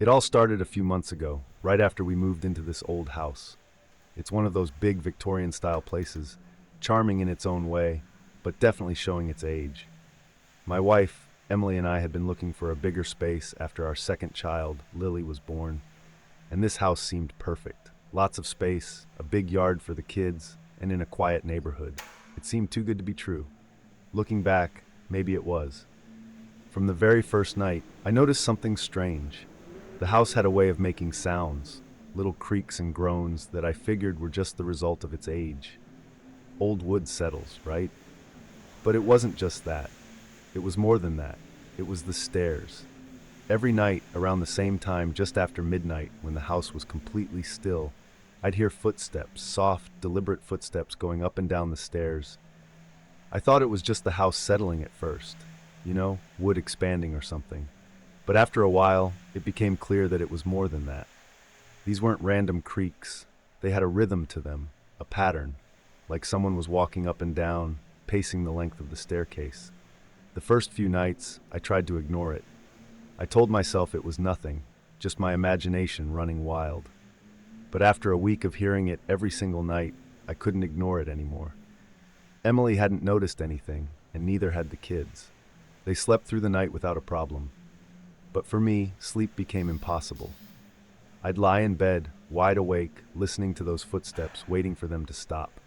It all started a few months ago, right after we moved into this old house. It's one of those big Victorian-style places, charming in its own way, but definitely showing its age. My wife, Emily, and I had been looking for a bigger space after our second child, Lily, was born, and this house seemed perfect. Lots of space, a big yard for the kids, and in a quiet neighborhood. It seemed too good to be true. Looking back, maybe it was. From the very first night, I noticed something strange. The house had a way of making sounds, little creaks and groans that I figured were just the result of its age. Old wood settles, right? But it wasn't just that. It was more than that. It was the stairs. Every night, around the same time, just after midnight, when the house was completely still, I'd hear footsteps, soft, deliberate footsteps going up and down the stairs. I thought it was just the house settling at first, wood expanding or something. But after a while, it became clear that it was more than that. These weren't random creaks. They had a rhythm to them, a pattern, like someone was walking up and down, pacing the length of the staircase. The first few nights, I tried to ignore it. I told myself it was nothing, just my imagination running wild. But after a week of hearing it every single night, I couldn't ignore it anymore. Emily hadn't noticed anything, and neither had the kids. They slept through the night without a problem. But for me, sleep became impossible. I'd lie in bed, wide awake, listening to those footsteps, waiting for them to stop.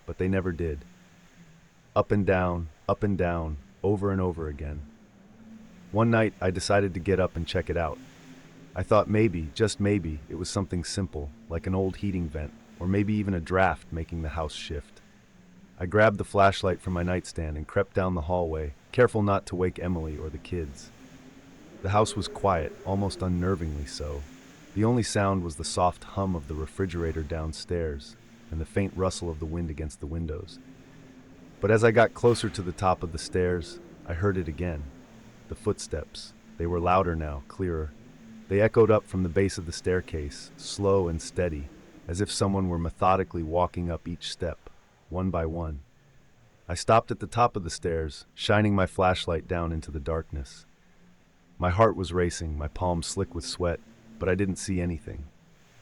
But they never did. Up and down, over and over again. One night, I decided to get up and check it out. I thought maybe, just maybe, it was something simple, like an old heating vent, or maybe even a draft making the house shift. I grabbed the flashlight from my nightstand and crept down the hallway, careful not to wake Emily or the kids. The house was quiet, almost unnervingly so. The only sound was the soft hum of the refrigerator downstairs and the faint rustle of the wind against the windows. But as I got closer to the top of the stairs, I heard it again. The footsteps. They were louder now, clearer. They echoed up from the base of the staircase, slow and steady, as if someone were methodically walking up each step, one by one. I stopped at the top of the stairs, shining my flashlight down into the darkness. My heart was racing, my palms slick with sweat, but I didn't see anything.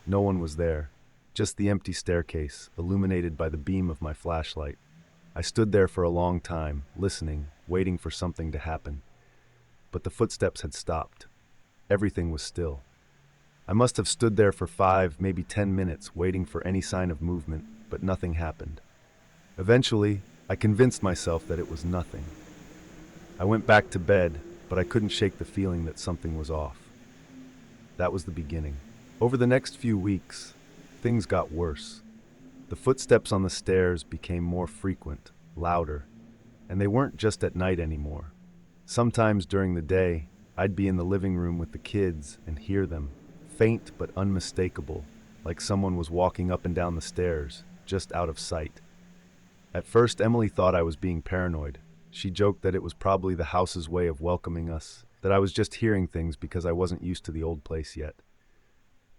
No one was there, just the empty staircase, illuminated by the beam of my flashlight. I stood there for a long time, listening, waiting for something to happen. But the footsteps had stopped. Everything was still. I must have stood there for 5, maybe 10 minutes, waiting for any sign of movement, but nothing happened. Eventually, I convinced myself that it was nothing. I went back to bed, but I couldn't shake the feeling that something was off. That was the beginning. Over the next few weeks, things got worse. The footsteps on the stairs became more frequent, louder, and they weren't just at night anymore. Sometimes during the day, I'd be in the living room with the kids and hear them, faint but unmistakable, like someone was walking up and down the stairs, just out of sight. At first, Emily thought I was being paranoid. She joked that it was probably the house's way of welcoming us, that I was just hearing things because I wasn't used to the old place yet.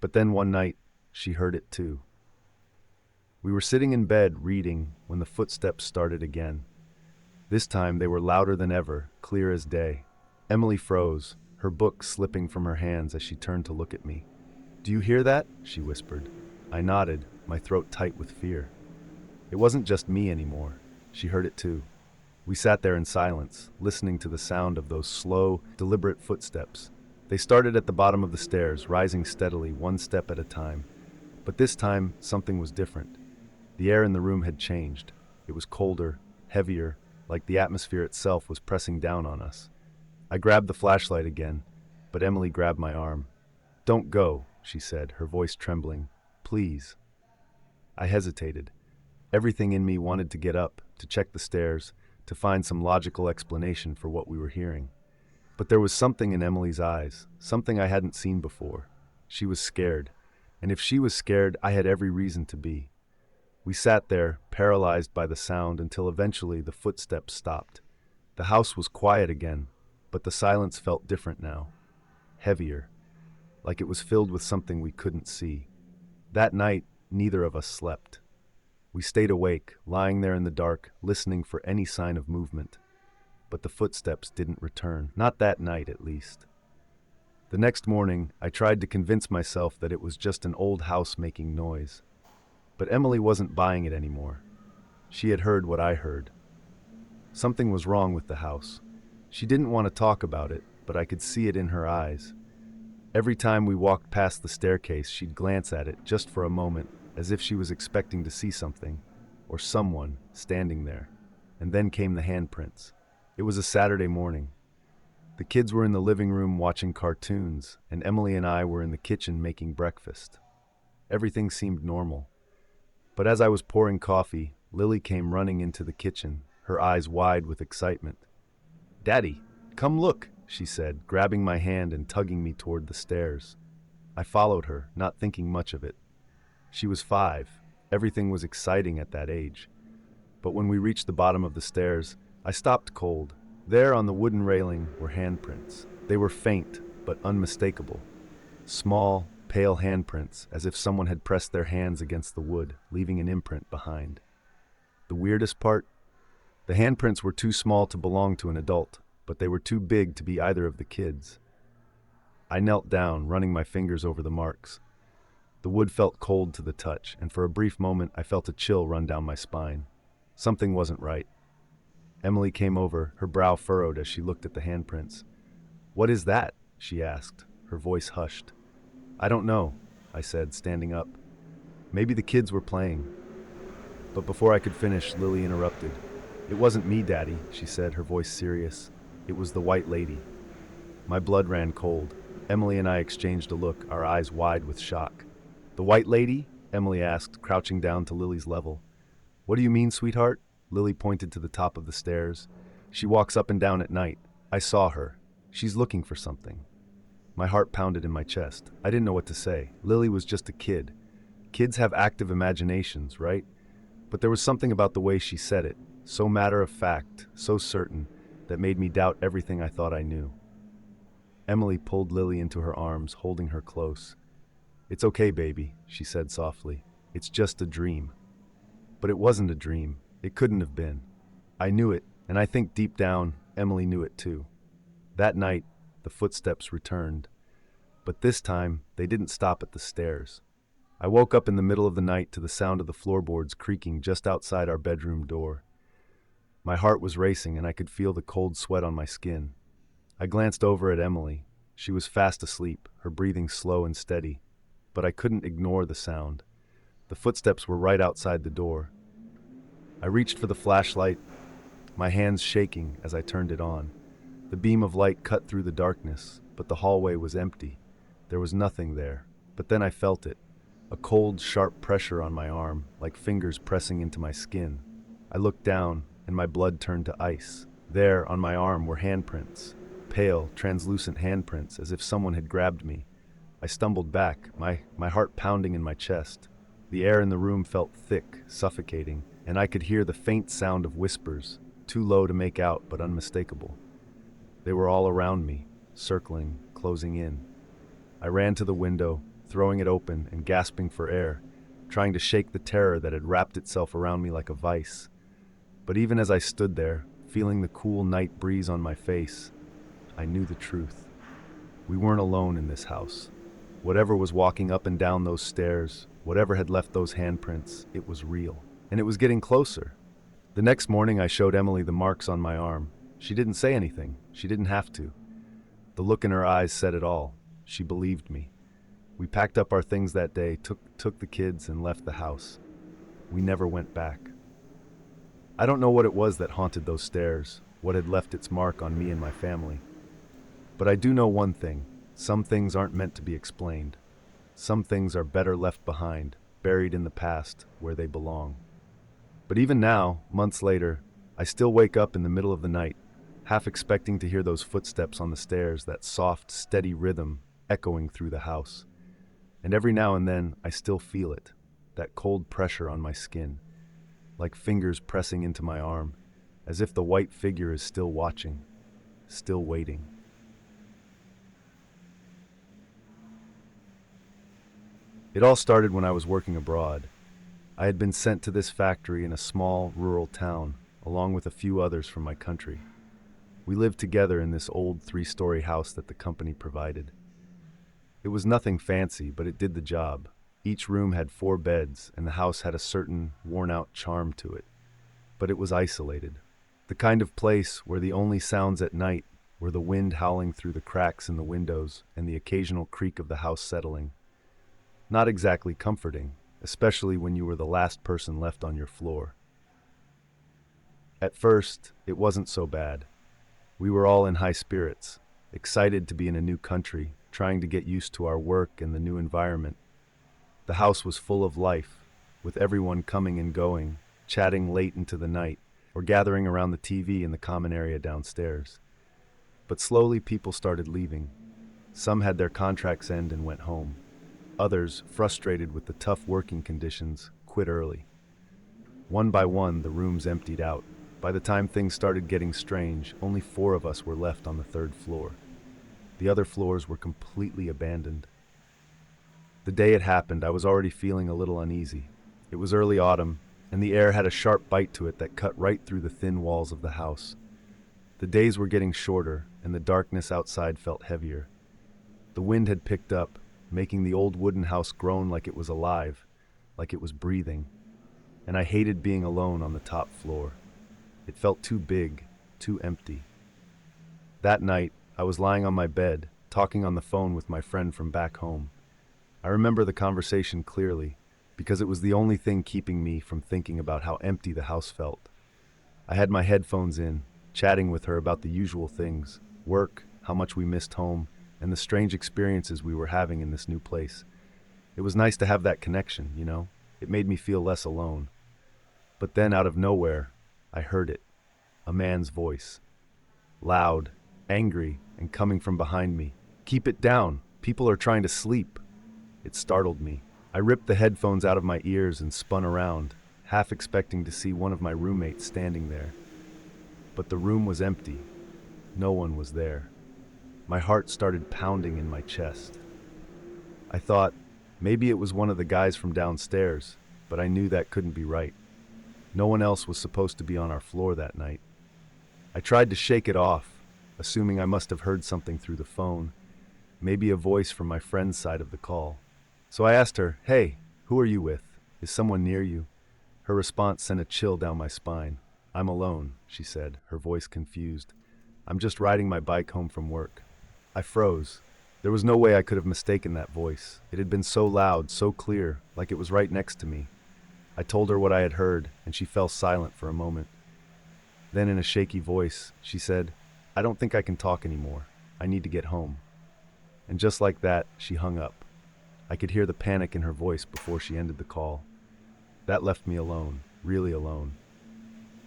But then one night, she heard it too. We were sitting in bed reading when the footsteps started again. This time they were louder than ever, clear as day. Emily froze, her book slipping from her hands as she turned to look at me. "Do you hear that?" she whispered. I nodded, my throat tight with fear. It wasn't just me anymore. She heard it too. We sat there in silence, listening to the sound of those slow, deliberate footsteps. They started at the bottom of the stairs, rising steadily, one step at a time. But this time, something was different. The air in the room had changed. It was colder, heavier, like the atmosphere itself was pressing down on us. I grabbed the flashlight again, but Emily grabbed my arm. "Don't go," she said, her voice trembling. "Please." I hesitated. Everything in me wanted to get up, to check the stairs, to find some logical explanation for what we were hearing. But there was something in Emily's eyes, something I hadn't seen before. She was scared, and if she was scared, I had every reason to be. We sat there, paralyzed by the sound, until eventually the footsteps stopped. The house was quiet again, but the silence felt different now. Heavier, like it was filled with something we couldn't see. That night, neither of us slept. We stayed awake, lying there in the dark, listening for any sign of movement. But the footsteps didn't return, not that night at least. The next morning, I tried to convince myself that it was just an old house making noise. But Emily wasn't buying it anymore. She had heard what I heard. Something was wrong with the house. She didn't want to talk about it, but I could see it in her eyes. Every time we walked past the staircase, she'd glance at it just for a moment, as if she was expecting to see something, or someone, standing there. And then came the handprints. It was a Saturday morning. The kids were in the living room watching cartoons, and Emily and I were in the kitchen making breakfast. Everything seemed normal. But as I was pouring coffee, Lily came running into the kitchen, her eyes wide with excitement. "Daddy, come look," she said, grabbing my hand and tugging me toward the stairs. I followed her, not thinking much of it. She was 5. Everything was exciting at that age. But when we reached the bottom of the stairs, I stopped cold. There on the wooden railing were handprints. They were faint, but unmistakable. Small, pale handprints, as if someone had pressed their hands against the wood, leaving an imprint behind. The weirdest part? The handprints were too small to belong to an adult, but they were too big to be either of the kids. I knelt down, running my fingers over the marks. The wood felt cold to the touch, and for a brief moment I felt a chill run down my spine. Something wasn't right. Emily came over, her brow furrowed as she looked at the handprints. "What is that?" she asked, her voice hushed. "I don't know," I said, standing up. "Maybe the kids were playing." But before I could finish, Lily interrupted. "It wasn't me, Daddy," she said, her voice serious. "It was the white lady." My blood ran cold. Emily and I exchanged a look, our eyes wide with shock. "The white lady?" Emily asked, crouching down to Lily's level. "What do you mean, sweetheart?" Lily pointed to the top of the stairs. "She walks up and down at night. I saw her. She's looking for something." My heart pounded in my chest. I didn't know what to say. Lily was just a kid. Kids have active imaginations, right? But there was something about the way she said it, so matter of fact, so certain, that made me doubt everything I thought I knew. Emily pulled Lily into her arms, holding her close. "It's okay, baby," she said softly. "It's just a dream." But it wasn't a dream. It couldn't have been. I knew it, and I think deep down, Emily knew it too. That night, the footsteps returned. But this time, they didn't stop at the stairs. I woke up in the middle of the night to the sound of the floorboards creaking just outside our bedroom door. My heart was racing, and I could feel the cold sweat on my skin. I glanced over at Emily. She was fast asleep, her breathing slow and steady. But I couldn't ignore the sound. The footsteps were right outside the door. I reached for the flashlight, my hands shaking as I turned it on. The beam of light cut through the darkness, but the hallway was empty. There was nothing there. But then I felt it, a cold, sharp pressure on my arm, like fingers pressing into my skin. I looked down, and my blood turned to ice. There, on my arm, were handprints. Pale, translucent handprints, as if someone had grabbed me. I stumbled back, my heart pounding in my chest. The air in the room felt thick, suffocating, and I could hear the faint sound of whispers, too low to make out but unmistakable. They were all around me, circling, closing in. I ran to the window, throwing it open and gasping for air, trying to shake the terror that had wrapped itself around me like a vice. But even as I stood there, feeling the cool night breeze on my face, I knew the truth. We weren't alone in this house. Whatever was walking up and down those stairs, whatever had left those handprints, it was real. And it was getting closer. The next morning I showed Emily the marks on my arm. She didn't say anything. She didn't have to. The look in her eyes said it all. She believed me. We packed up our things that day, took the kids, and left the house. We never went back. I don't know what it was that haunted those stairs, what had left its mark on me and my family. But I do know one thing. Some things aren't meant to be explained. Some things are better left behind, buried in the past, where they belong. But even now, months later, I still wake up in the middle of the night, half expecting to hear those footsteps on the stairs, that soft, steady rhythm echoing through the house. And every now and then, I still feel it, that cold pressure on my skin, like fingers pressing into my arm, as if the white figure is still watching, still waiting. It all started when I was working abroad. I had been sent to this factory in a small, rural town, along with a few others from my country. We lived together in this old 3-story house that the company provided. It was nothing fancy, but it did the job. Each room had 4 beds, and the house had a certain worn-out charm to it. But it was isolated. The kind of place where the only sounds at night were the wind howling through the cracks in the windows and the occasional creak of the house settling. Not exactly comforting, especially when you were the last person left on your floor. At first, it wasn't so bad. We were all in high spirits, excited to be in a new country, trying to get used to our work and the new environment. The house was full of life, with everyone coming and going, chatting late into the night, or gathering around the TV in the common area downstairs. But slowly people started leaving. Some had their contracts end and went home. Others, frustrated with the tough working conditions, quit early. One by one, the rooms emptied out. By the time things started getting strange, only 4 of us were left on the 3rd floor. The other floors were completely abandoned. The day it happened, I was already feeling a little uneasy. It was early autumn, and the air had a sharp bite to it that cut right through the thin walls of the house. The days were getting shorter, and the darkness outside felt heavier. The wind had picked up, making the old wooden house groan like it was alive, like it was breathing. And I hated being alone on the top floor. It felt too big, too empty. That night, I was lying on my bed, talking on the phone with my friend from back home. I remember the conversation clearly, because it was the only thing keeping me from thinking about how empty the house felt. I had my headphones in, chatting with her about the usual things, work, how much we missed home, and the strange experiences we were having in this new place. It was nice to have that connection, you know? It made me feel less alone. But then, out of nowhere, I heard it. A man's voice. Loud, angry, and coming from behind me. "Keep it down! People are trying to sleep!" It startled me. I ripped the headphones out of my ears and spun around, half expecting to see one of my roommates standing there. But the room was empty. No one was there. My heart started pounding in my chest. I thought, maybe it was one of the guys from downstairs, but I knew that couldn't be right. No one else was supposed to be on our floor that night. I tried to shake it off, assuming I must have heard something through the phone, maybe a voice from my friend's side of the call. So I asked her, "Hey, who are you with? Is someone near you?" Her response sent a chill down my spine. "I'm alone," she said, her voice confused. "I'm just riding my bike home from work." I froze. There was no way I could have mistaken that voice. It had been so loud, so clear, like it was right next to me. I told her what I had heard, and she fell silent for a moment. Then in a shaky voice, she said, "I don't think I can talk anymore. I need to get home." And just like that, she hung up. I could hear the panic in her voice before she ended the call. That left me alone, really alone.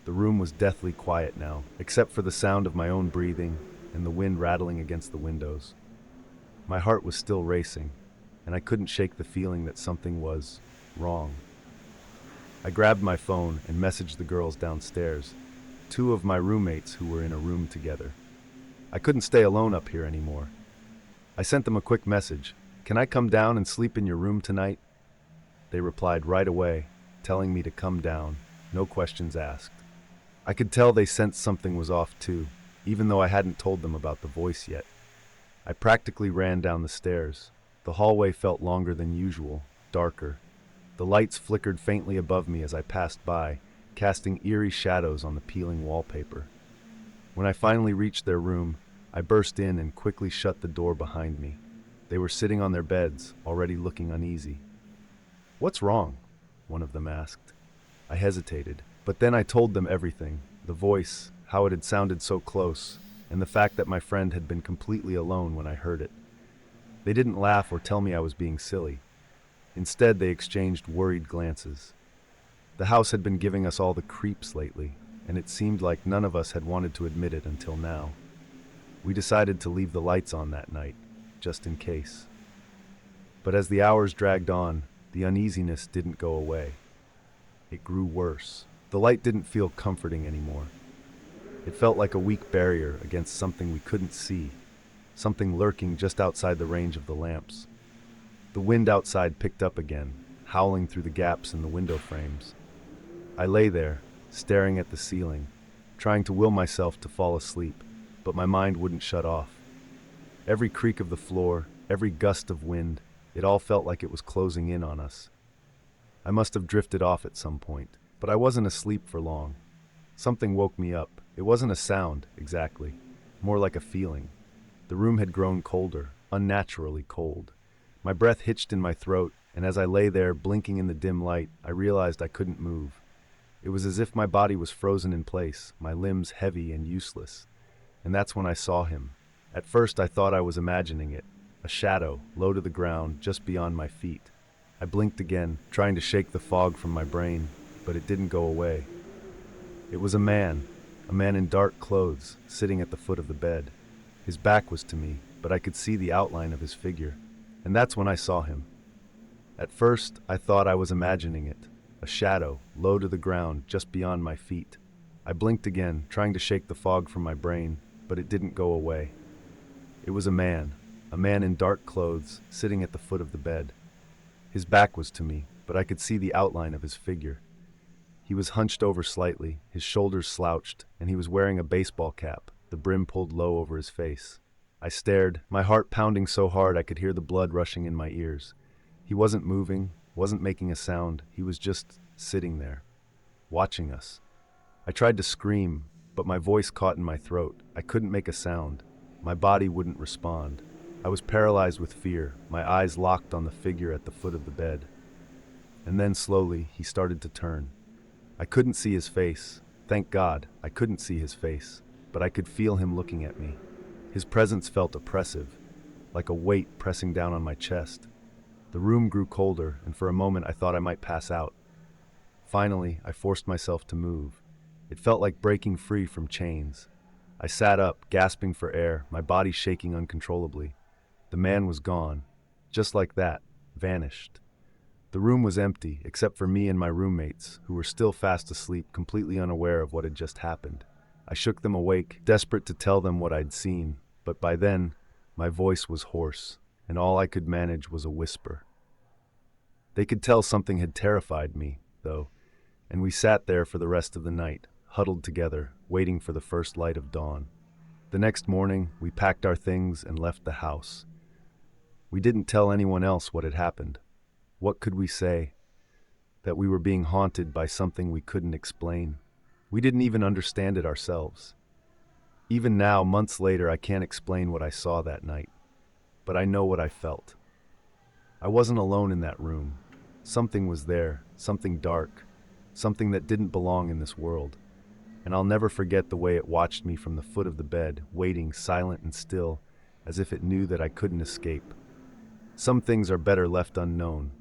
The room was deathly quiet now, except for the sound of my own breathing and the wind rattling against the windows. My heart was still racing, and I couldn't shake the feeling that something was wrong. I grabbed my phone and messaged the girls downstairs, 2 of my roommates who were in a room together. I couldn't stay alone up here anymore. I sent them a quick message. "Can I come down and sleep in your room tonight?" They replied right away, telling me to come down, no questions asked. I could tell they sensed something was off too, even though I hadn't told them about the voice yet. I practically ran down the stairs. The hallway felt longer than usual, darker. The lights flickered faintly above me as I passed by, casting eerie shadows on the peeling wallpaper. When I finally reached their room, I burst in and quickly shut the door behind me. They were sitting on their beds, already looking uneasy. "What's wrong?" one of them asked. I hesitated, but then I told them everything, the voice, how it had sounded so close, and the fact that my friend had been completely alone when I heard it. They didn't laugh or tell me I was being silly. Instead, they exchanged worried glances. The house had been giving us all the creeps lately, and it seemed like none of us had wanted to admit it until now. We decided to leave the lights on that night, just in case. But as the hours dragged on, the uneasiness didn't go away. It grew worse. The light didn't feel comforting anymore. It felt like a weak barrier against something we couldn't see, something lurking just outside the range of the lamps. The wind outside picked up again, howling through the gaps in the window frames. I lay there, staring at the ceiling, trying to will myself to fall asleep, but my mind wouldn't shut off. Every creak of the floor, every gust of wind, it all felt like it was closing in on us. I must have drifted off at some point, but I wasn't asleep for long. Something woke me up. It wasn't a sound, exactly, more like a feeling. The room had grown colder, unnaturally cold. My breath hitched in my throat, and as I lay there, blinking in the dim light, I realized I couldn't move. It was as if my body was frozen in place, my limbs heavy and useless. And that's when I saw him. At first I thought I was imagining it, a shadow, low to the ground, just beyond my feet. I blinked again, trying to shake the fog from my brain, but it didn't go away. It was a man in dark clothes, sitting at the foot of the bed. His back was to me, but I could see the outline of his figure. And that's when I saw him. At first, I thought I was imagining it, a shadow, low to the ground, just beyond my feet. I blinked again, trying to shake the fog from my brain, but it didn't go away. It was a man in dark clothes, sitting at the foot of the bed. His back was to me, but I could see the outline of his figure. He was hunched over slightly, his shoulders slouched, and he was wearing a baseball cap, the brim pulled low over his face. I stared, my heart pounding so hard I could hear the blood rushing in my ears. He wasn't moving, wasn't making a sound, he was just sitting there, watching us. I tried to scream, but my voice caught in my throat. I couldn't make a sound. My body wouldn't respond. I was paralyzed with fear, my eyes locked on the figure at the foot of the bed. And then slowly, he started to turn. I couldn't see his face. Thank God, I couldn't see his face, but I could feel him looking at me. His presence felt oppressive, like a weight pressing down on my chest. The room grew colder, and for a moment I thought I might pass out. Finally, I forced myself to move. It felt like breaking free from chains. I sat up, gasping for air, my body shaking uncontrollably. The man was gone. Just like that, vanished. The room was empty, except for me and my roommates, who were still fast asleep, completely unaware of what had just happened. I shook them awake, desperate to tell them what I'd seen, but by then, my voice was hoarse, and all I could manage was a whisper. They could tell something had terrified me, though, and we sat there for the rest of the night, huddled together, waiting for the first light of dawn. The next morning, we packed our things and left the house. We didn't tell anyone else what had happened. What could we say? That we were being haunted by something we couldn't explain. We didn't even understand it ourselves. Even now, months later, I can't explain what I saw that night, but I know what I felt. I wasn't alone in that room. Something was there, something dark, something that didn't belong in this world. And I'll never forget the way it watched me from the foot of the bed, waiting silent and still, as if it knew that I couldn't escape. Some things are better left unknown,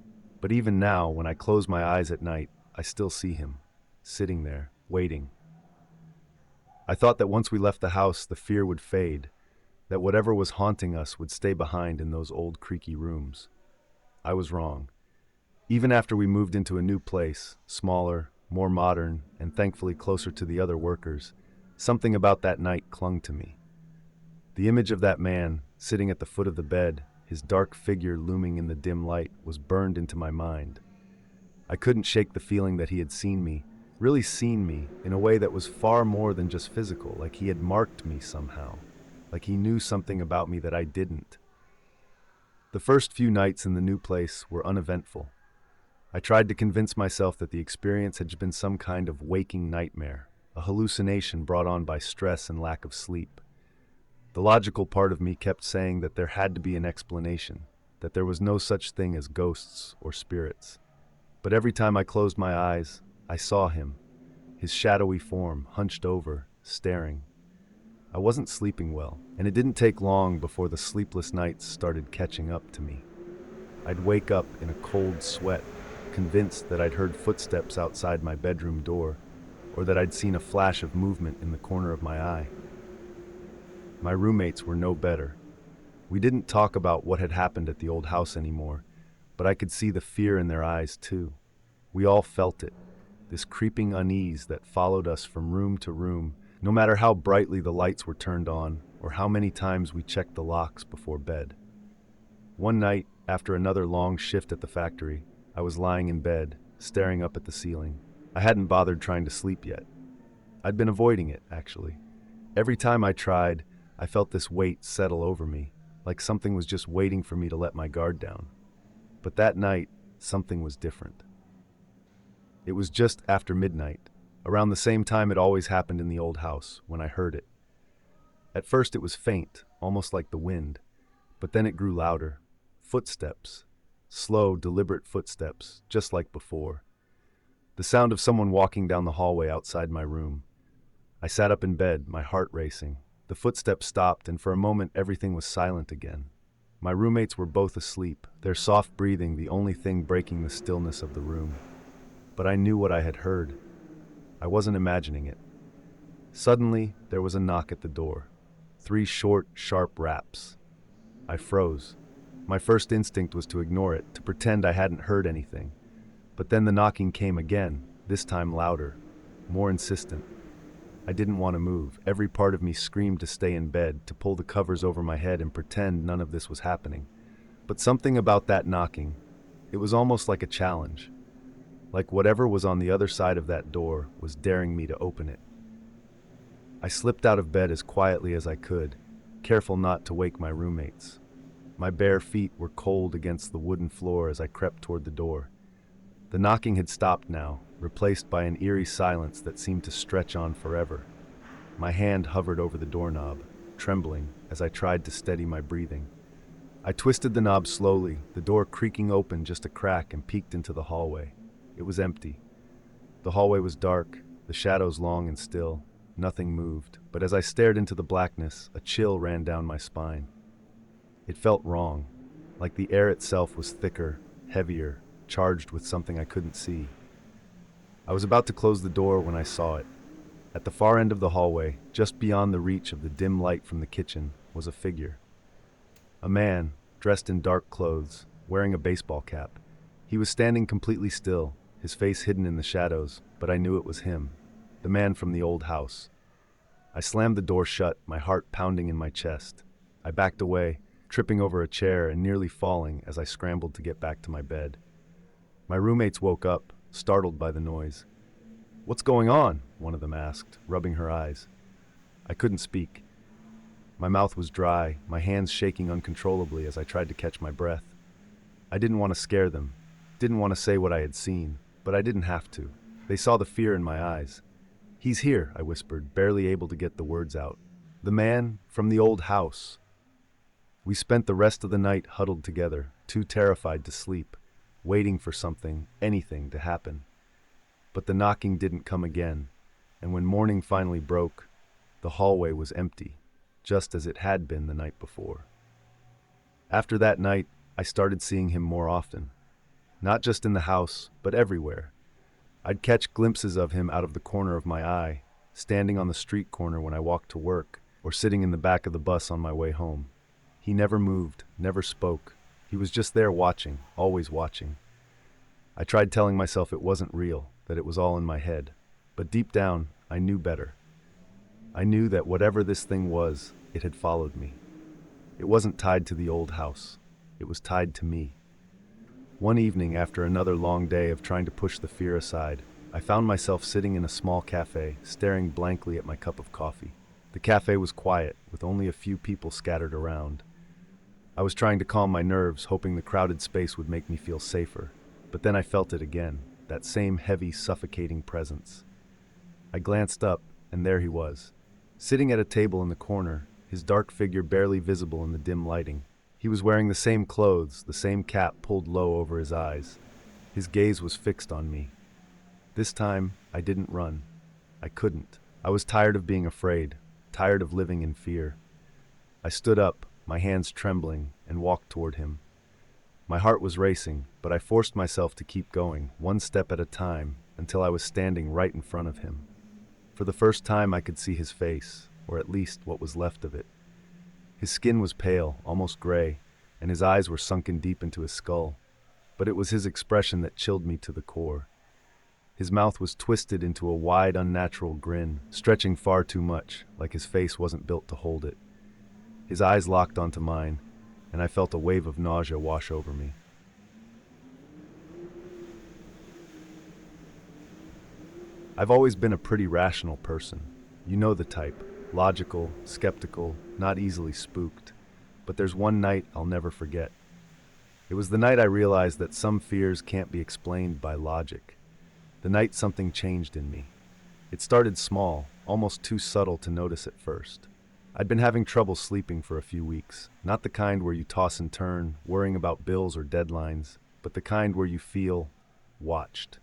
but even now, when I close my eyes at night, I still see him, sitting there, waiting. I thought that once we left the house, the fear would fade, that whatever was haunting us would stay behind in those old creaky rooms. I was wrong. Even after we moved into a new place, smaller, more modern, and thankfully closer to the other workers, something about that night clung to me. The image of that man, sitting at the foot of the bed, his dark figure looming in the dim light, was burned into my mind. I couldn't shake the feeling that he had seen me, really seen me, in a way that was far more than just physical, like he had marked me somehow, like he knew something about me that I didn't. The first few nights in the new place were uneventful. I tried to convince myself that the experience had been some kind of waking nightmare, a hallucination brought on by stress and lack of sleep. The logical part of me kept saying that there had to be an explanation, that there was no such thing as ghosts or spirits. But every time I closed my eyes, I saw him, his shadowy form, hunched over, staring. I wasn't sleeping well, and it didn't take long before the sleepless nights started catching up to me. I'd wake up in a cold sweat, convinced that I'd heard footsteps outside my bedroom door, or that I'd seen a flash of movement in the corner of my eye. My roommates were no better. We didn't talk about what had happened at the old house anymore, but I could see the fear in their eyes too. We all felt it, this creeping unease that followed us from room to room, no matter how brightly the lights were turned on or how many times we checked the locks before bed. One night, after another long shift at the factory, I was lying in bed, staring up at the ceiling. I hadn't bothered trying to sleep yet. I'd been avoiding it, actually. Every time I tried, I felt this weight settle over me, like something was just waiting for me to let my guard down. But that night, something was different. It was just after midnight, around the same time it always happened in the old house, when I heard it. At first it was faint, almost like the wind, but then it grew louder. Footsteps. Slow, deliberate footsteps, just like before. The sound of someone walking down the hallway outside my room. I sat up in bed, my heart racing. The footsteps stopped, and for a moment everything was silent again. My roommates were both asleep, their soft breathing the only thing breaking the stillness of the room. But I knew what I had heard. I wasn't imagining it. Suddenly, there was a knock at the door. 3 short, sharp raps. I froze. My first instinct was to ignore it, to pretend I hadn't heard anything. But then the knocking came again, this time louder, more insistent. I didn't want to move. Every part of me screamed to stay in bed, to pull the covers over my head and pretend none of this was happening. But something about that knocking, it was almost like a challenge. Like whatever was on the other side of that door was daring me to open it. I slipped out of bed as quietly as I could, careful not to wake my roommates. My bare feet were cold against the wooden floor as I crept toward the door. The knocking had stopped now, replaced by an eerie silence that seemed to stretch on forever. My hand hovered over the doorknob, trembling as I tried to steady my breathing. I twisted the knob slowly, the door creaking open just a crack, and peeked into the hallway. It was empty. The hallway was dark, the shadows long and still. Nothing moved, but as I stared into the blackness, a chill ran down my spine. It felt wrong, like the air itself was thicker, heavier, charged with something I couldn't see. I was about to close the door when I saw it. At the far end of the hallway, just beyond the reach of the dim light from the kitchen, was a figure. A man, dressed in dark clothes, wearing a baseball cap. He was standing completely still, his face hidden in the shadows, but I knew it was him, the man from the old house. I slammed the door shut, my heart pounding in my chest. I backed away, tripping over a chair and nearly falling as I scrambled to get back to my bed. My roommates woke up, startled by the noise. "What's going on?" one of them asked, rubbing her eyes. I couldn't speak. My mouth was dry, my hands shaking uncontrollably as I tried to catch my breath. I didn't want to scare them, didn't want to say what I had seen, but I didn't have to. They saw the fear in my eyes. "He's here," I whispered, barely able to get the words out. "The man from the old house." We spent the rest of the night huddled together, too terrified to sleep, waiting for something, anything, to happen. But the knocking didn't come again, and when morning finally broke, the hallway was empty, just as it had been the night before. After that night, I started seeing him more often. Not just in the house, but everywhere. I'd catch glimpses of him out of the corner of my eye, standing on the street corner when I walked to work, or sitting in the back of the bus on my way home. He never moved, never spoke. He was just there watching, always watching. I tried telling myself it wasn't real, that it was all in my head. But deep down, I knew better. I knew that whatever this thing was, it had followed me. It wasn't tied to the old house. It was tied to me. One evening, after another long day of trying to push the fear aside, I found myself sitting in a small cafe, staring blankly at my cup of coffee. The cafe was quiet, with only a few people scattered around. I was trying to calm my nerves, hoping the crowded space would make me feel safer. But then I felt it again, that same heavy, suffocating presence. I glanced up, and there he was, sitting at a table in the corner, his dark figure barely visible in the dim lighting. He was wearing the same clothes, the same cap pulled low over his eyes. His gaze was fixed on me. This time, I didn't run. I couldn't. I was tired of being afraid, tired of living in fear. I stood up, my hands trembling, and walked toward him. My heart was racing, but I forced myself to keep going, one step at a time, until I was standing right in front of him. For the first time I could see his face, or at least what was left of it. His skin was pale, almost gray, and his eyes were sunken deep into his skull. But it was his expression that chilled me to the core. His mouth was twisted into a wide, unnatural grin, stretching far too much, like his face wasn't built to hold it. His eyes locked onto mine, and I felt a wave of nausea wash over me. I've always been a pretty rational person. You know the type. Logical, skeptical, not easily spooked. but there's one night I'll never forget. It was the night I realized that some fears can't be explained by logic. The night something changed in me. It started small, almost too subtle to notice at first. I'd been having trouble sleeping for a few weeks, not the kind where you toss and turn, worrying about bills or deadlines, but the kind where you feel watched.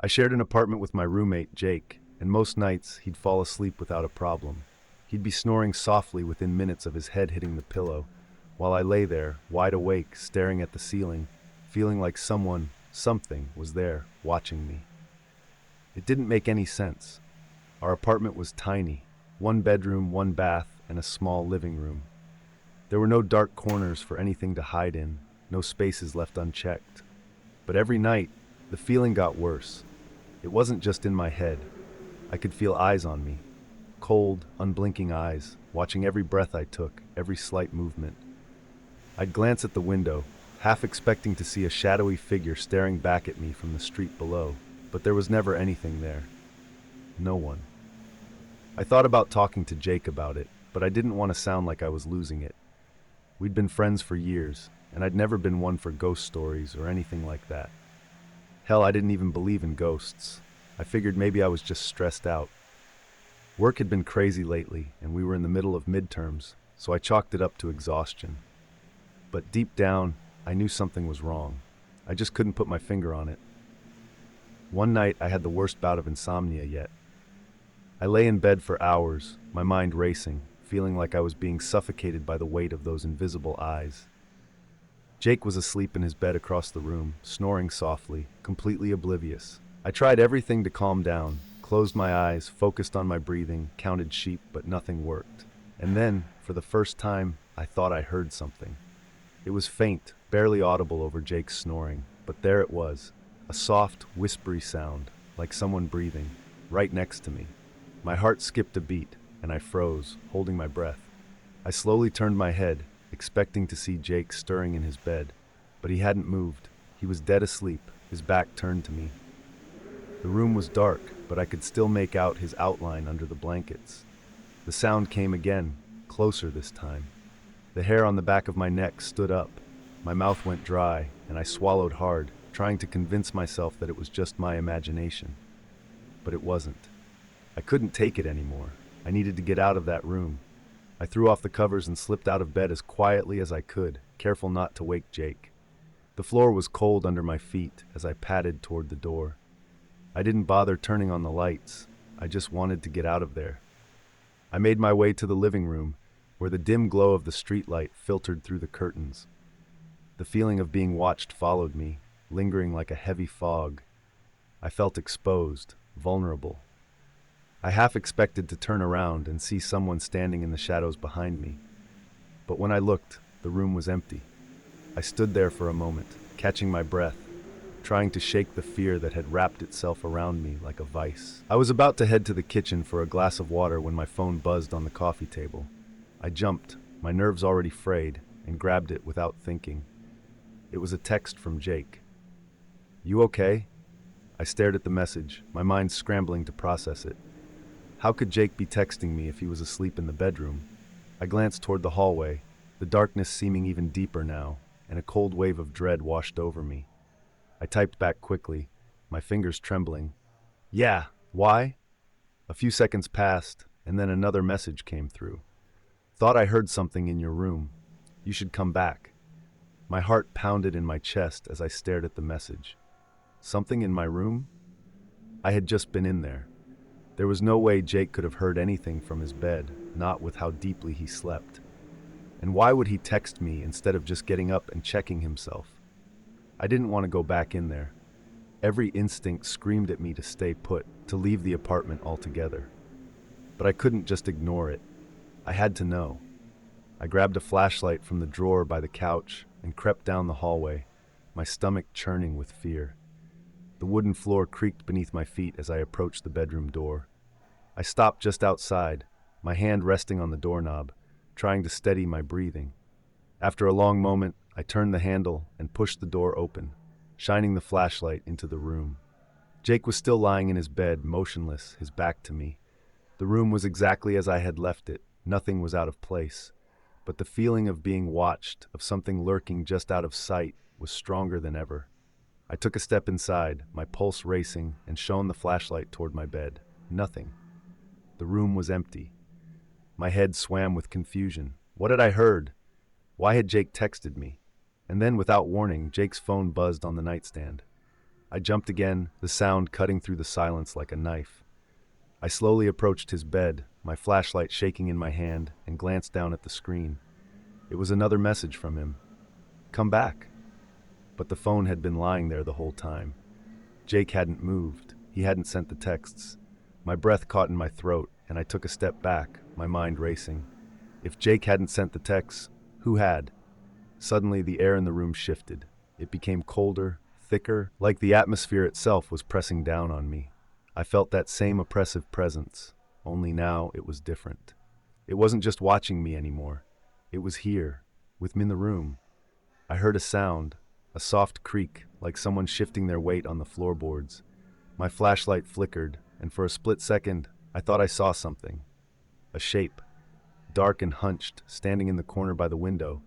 I shared an apartment with my roommate, Jake, and most nights he'd fall asleep without a problem. He'd be snoring softly within minutes of his head hitting the pillow, while I lay there, wide awake, staring at the ceiling, feeling like something was there, watching me. It didn't make any sense. Our apartment was tiny, one bedroom, one bath, and a small living room. There were no dark corners for anything to hide in, no spaces left unchecked. But every night, the feeling got worse. It wasn't just in my head. I could feel eyes on me. Cold, unblinking eyes, watching every breath I took, every slight movement. I'd glance at the window, half expecting to see a shadowy figure staring back at me from the street below, but there was never anything there. No one. I thought about talking to Jake about it, but I didn't want to sound like I was losing it. We'd been friends for years, and I'd never been one for ghost stories or anything like that. Hell, I didn't even believe in ghosts. I figured maybe I was just stressed out. Work had been crazy lately, and we were in the middle of midterms, so I chalked it up to exhaustion. But deep down, I knew something was wrong. I just couldn't put my finger on it. One night, I had the worst bout of insomnia yet. I lay in bed for hours, my mind racing, feeling like I was being suffocated by the weight of those invisible eyes. Jake was asleep in his bed across the room, snoring softly, completely oblivious. I tried everything to calm down, closed my eyes, focused on my breathing, counted sheep, but nothing worked. And then, for the first time, I thought I heard something. It was faint, barely audible over Jake's snoring, but there it was, a soft, whispery sound, like someone breathing, right next to me. My heart skipped a beat, and I froze, holding my breath. I slowly turned my head, expecting to see Jake stirring in his bed, but he hadn't moved. He was dead asleep, his back turned to me. The room was dark, but I could still make out his outline under the blankets. The sound came again, closer this time. The hair on the back of my neck stood up. My mouth went dry, and I swallowed hard, trying to convince myself that it was just my imagination. But it wasn't. I couldn't take it anymore. I needed to get out of that room. I threw off the covers and slipped out of bed as quietly as I could, careful not to wake Jake. The floor was cold under my feet as I padded toward the door. I didn't bother turning on the lights. I just wanted to get out of there. I made my way to the living room, where the dim glow of the streetlight filtered through the curtains. The feeling of being watched followed me, lingering like a heavy fog. I felt exposed, vulnerable. I half expected to turn around and see someone standing in the shadows behind me. But when I looked, the room was empty. I stood there for a moment, catching my breath, trying to shake the fear that had wrapped itself around me like a vice. I was about to head to the kitchen for a glass of water when my phone buzzed on the coffee table. I jumped, my nerves already frayed, and grabbed it without thinking. It was a text from Jake. "You okay?" I stared at the message, my mind scrambling to process it. How could Jake be texting me if he was asleep in the bedroom? I glanced toward the hallway, the darkness seeming even deeper now, and a cold wave of dread washed over me. I typed back quickly, my fingers trembling. "Yeah, why?" A few seconds passed, and then another message came through. "Thought I heard something in your room. You should come back." My heart pounded in my chest as I stared at the message. Something in my room? I had just been in there. There was no way Jake could have heard anything from his bed, not with how deeply he slept. And why would he text me instead of just getting up and checking himself? I didn't want to go back in there. Every instinct screamed at me to stay put, to leave the apartment altogether. But I couldn't just ignore it. I had to know. I grabbed a flashlight from the drawer by the couch and crept down the hallway, my stomach churning with fear. The wooden floor creaked beneath my feet as I approached the bedroom door. I stopped just outside, my hand resting on the doorknob, trying to steady my breathing. After a long moment, I turned the handle and pushed the door open, shining the flashlight into the room. Jake was still lying in his bed, motionless, his back to me. The room was exactly as I had left it. Nothing was out of place. but the feeling of being watched, of something lurking just out of sight, was stronger than ever. I took a step inside, my pulse racing, and shone the flashlight toward my bed. Nothing. The room was empty. My head swam with confusion. What had I heard? Why had Jake texted me? And then, without warning, Jake's phone buzzed on the nightstand. I jumped again, the sound cutting through the silence like a knife. I slowly approached his bed, my flashlight shaking in my hand, and glanced down at the screen. It was another message from him. Come back. But the phone had been lying there the whole time. Jake hadn't moved. He hadn't sent the texts. My breath caught in my throat, and I took a step back, my mind racing. If Jake hadn't sent the texts, who had? Suddenly, the air in the room shifted. It became colder, thicker, like the atmosphere itself was pressing down on me. I felt that same oppressive presence, only now it was different. It wasn't just watching me anymore. It was here, with me in the room. I heard a sound, a soft creak, like someone shifting their weight on the floorboards. My flashlight flickered, and for a split second, I thought I saw something. A shape, dark and hunched, standing in the corner by the window.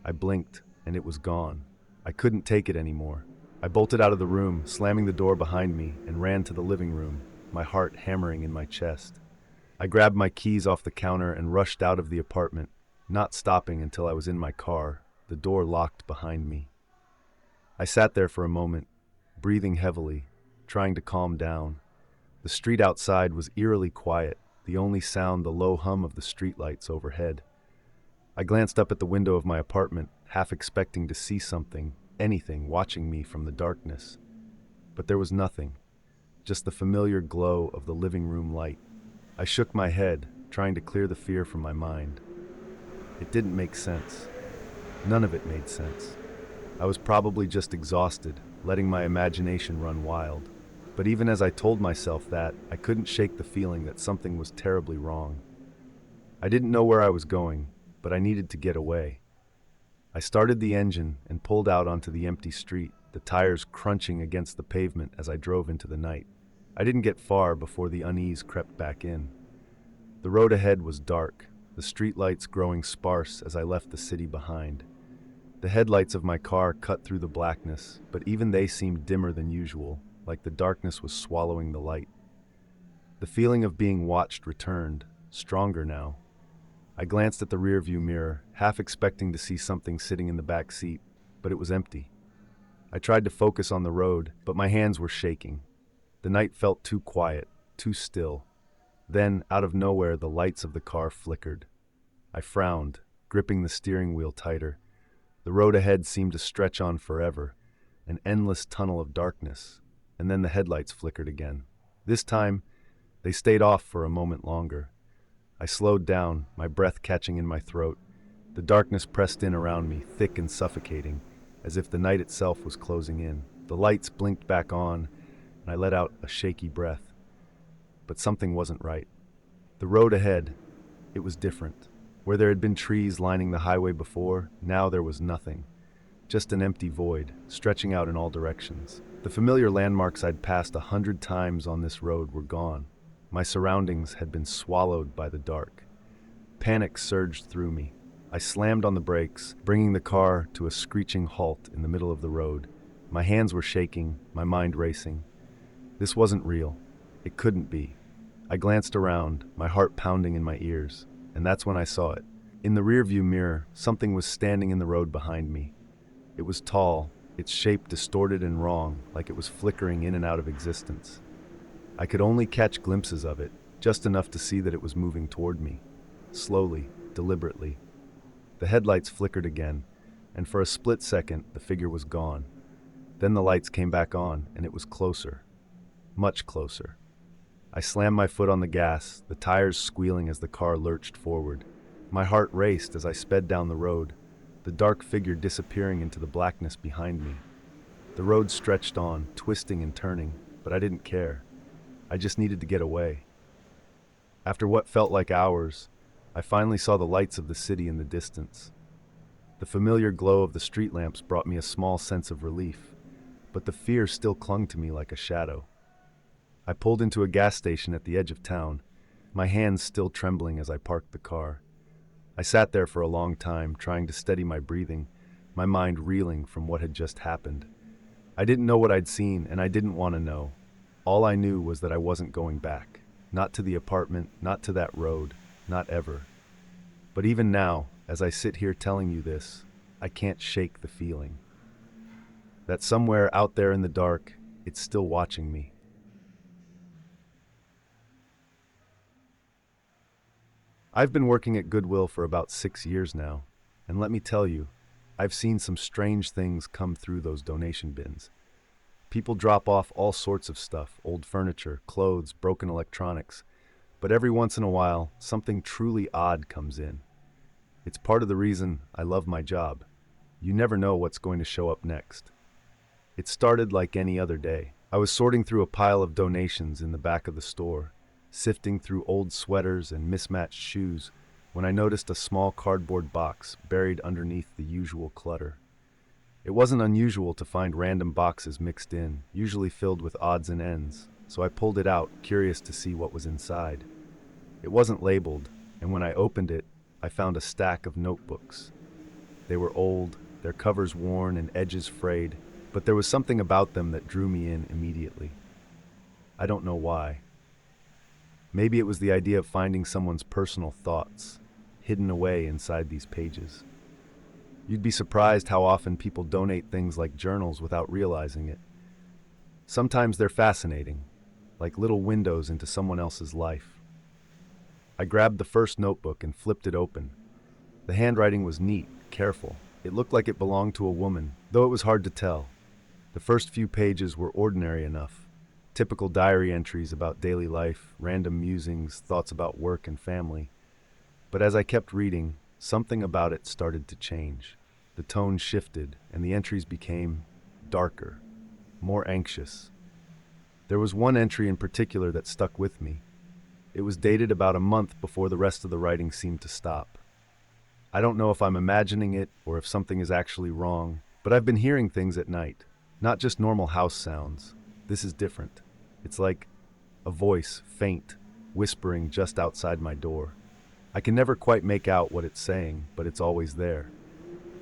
I blinked, and it was gone. I couldn't take it anymore. I bolted out of the room, slamming the door behind me, and ran to the living room, my heart hammering in my chest. I grabbed my keys off the counter and rushed out of the apartment, not stopping until I was in my car, the door locked behind me. I sat there for a moment, breathing heavily, trying to calm down. The street outside was eerily quiet, the only sound the low hum of the streetlights overhead. I glanced up at the window of my apartment, half expecting to see something, anything, watching me from the darkness. But there was nothing, just the familiar glow of the living room light. I shook my head, trying to clear the fear from my mind. It didn't make sense. None of it made sense. I was probably just exhausted, letting my imagination run wild. But even as I told myself that, I couldn't shake the feeling that something was terribly wrong. I didn't know where I was going, but I needed to get away. I started the engine and pulled out onto the empty street, the tires crunching against the pavement as I drove into the night. I didn't get far before the unease crept back in. The road ahead was dark, the streetlights growing sparse as I left the city behind. The headlights of my car cut through the blackness, but even they seemed dimmer than usual, like the darkness was swallowing the light. The feeling of being watched returned, stronger now. I glanced at the rearview mirror, half expecting to see something sitting in the back seat, but it was empty. I tried to focus on the road, but my hands were shaking. The night felt too quiet, too still. Then, out of nowhere, the lights of the car flickered. I frowned, gripping the steering wheel tighter. The road ahead seemed to stretch on forever, an endless tunnel of darkness, and then the headlights flickered again. This time, they stayed off for a moment longer. I slowed down, my breath catching in my throat. The darkness pressed in around me, thick and suffocating, as if the night itself was closing in. The lights blinked back on, and I let out a shaky breath. But something wasn't right. The road ahead, it was different. Where there had been trees lining the highway before, now there was nothing. Just an empty void, stretching out in all directions. The familiar landmarks I'd passed 100 times on this road were gone. My surroundings had been swallowed by the dark. Panic surged through me. I slammed on the brakes, bringing the car to a screeching halt in the middle of the road. My hands were shaking, my mind racing. This wasn't real. It couldn't be. I glanced around, my heart pounding in my ears, and that's when I saw it. In the rearview mirror, something was standing in the road behind me. It was tall, its shape distorted and wrong, like it was flickering in and out of existence. I could only catch glimpses of it, just enough to see that it was moving toward me. Slowly, deliberately. The headlights flickered again, and for a split second, the figure was gone. Then the lights came back on, and it was closer. Much closer. I slammed my foot on the gas, the tires squealing as the car lurched forward. My heart raced as I sped down the road, the dark figure disappearing into the blackness behind me. The road stretched on, twisting and turning, but I didn't care. I just needed to get away. After what felt like hours, I finally saw the lights of the city in the distance. The familiar glow of the street lamps brought me a small sense of relief, but the fear still clung to me like a shadow. I pulled into a gas station at the edge of town, my hands still trembling as I parked the car. I I sat there for a long time, trying to steady my breathing, my mind reeling from what had just happened. I didn't know what I'd seen, and I didn't want to know. All I knew was that I wasn't going back. Not to the apartment, not to that road, not ever. But even now, as I sit here telling you this, I can't shake the feeling that somewhere out there in the dark, it's still watching me. I've been working at Goodwill for about 6 years now, and let me tell you, I've seen some strange things come through those donation bins. People drop off all sorts of stuff, old furniture, clothes, broken electronics, but every once in a while, something truly odd comes in. It's part of the reason I love my job. You never know what's going to show up next. It started like any other day. I was sorting through a pile of donations in the back of the store, sifting through old sweaters and mismatched shoes, when I noticed a small cardboard box buried underneath the usual clutter. It wasn't unusual to find random boxes mixed in, usually filled with odds and ends, so I pulled it out, curious to see what was inside. It wasn't labeled, and when I opened it, I found a stack of notebooks. They were old, their covers worn and edges frayed, but there was something about them that drew me in immediately. I don't know why. Maybe it was the idea of finding someone's personal thoughts, hidden away inside these pages. You'd be surprised how often people donate things like journals without realizing it. Sometimes they're fascinating, like little windows into someone else's life. I grabbed the first notebook and flipped it open. The handwriting was neat, careful. It looked like it belonged to a woman, though it was hard to tell. The first few pages were ordinary enough. Typical diary entries about daily life, random musings, thoughts about work and family. But as I kept reading, something about it started to change. The tone shifted, and the entries became darker, more anxious. There was one entry in particular that stuck with me. It was dated about a month before the rest of the writing seemed to stop. I don't know if I'm imagining it or if something is actually wrong, but I've been hearing things at night. Not just normal house sounds. This is different. It's like a voice, faint, whispering just outside my door. I can never quite make out what it's saying, but it's always there.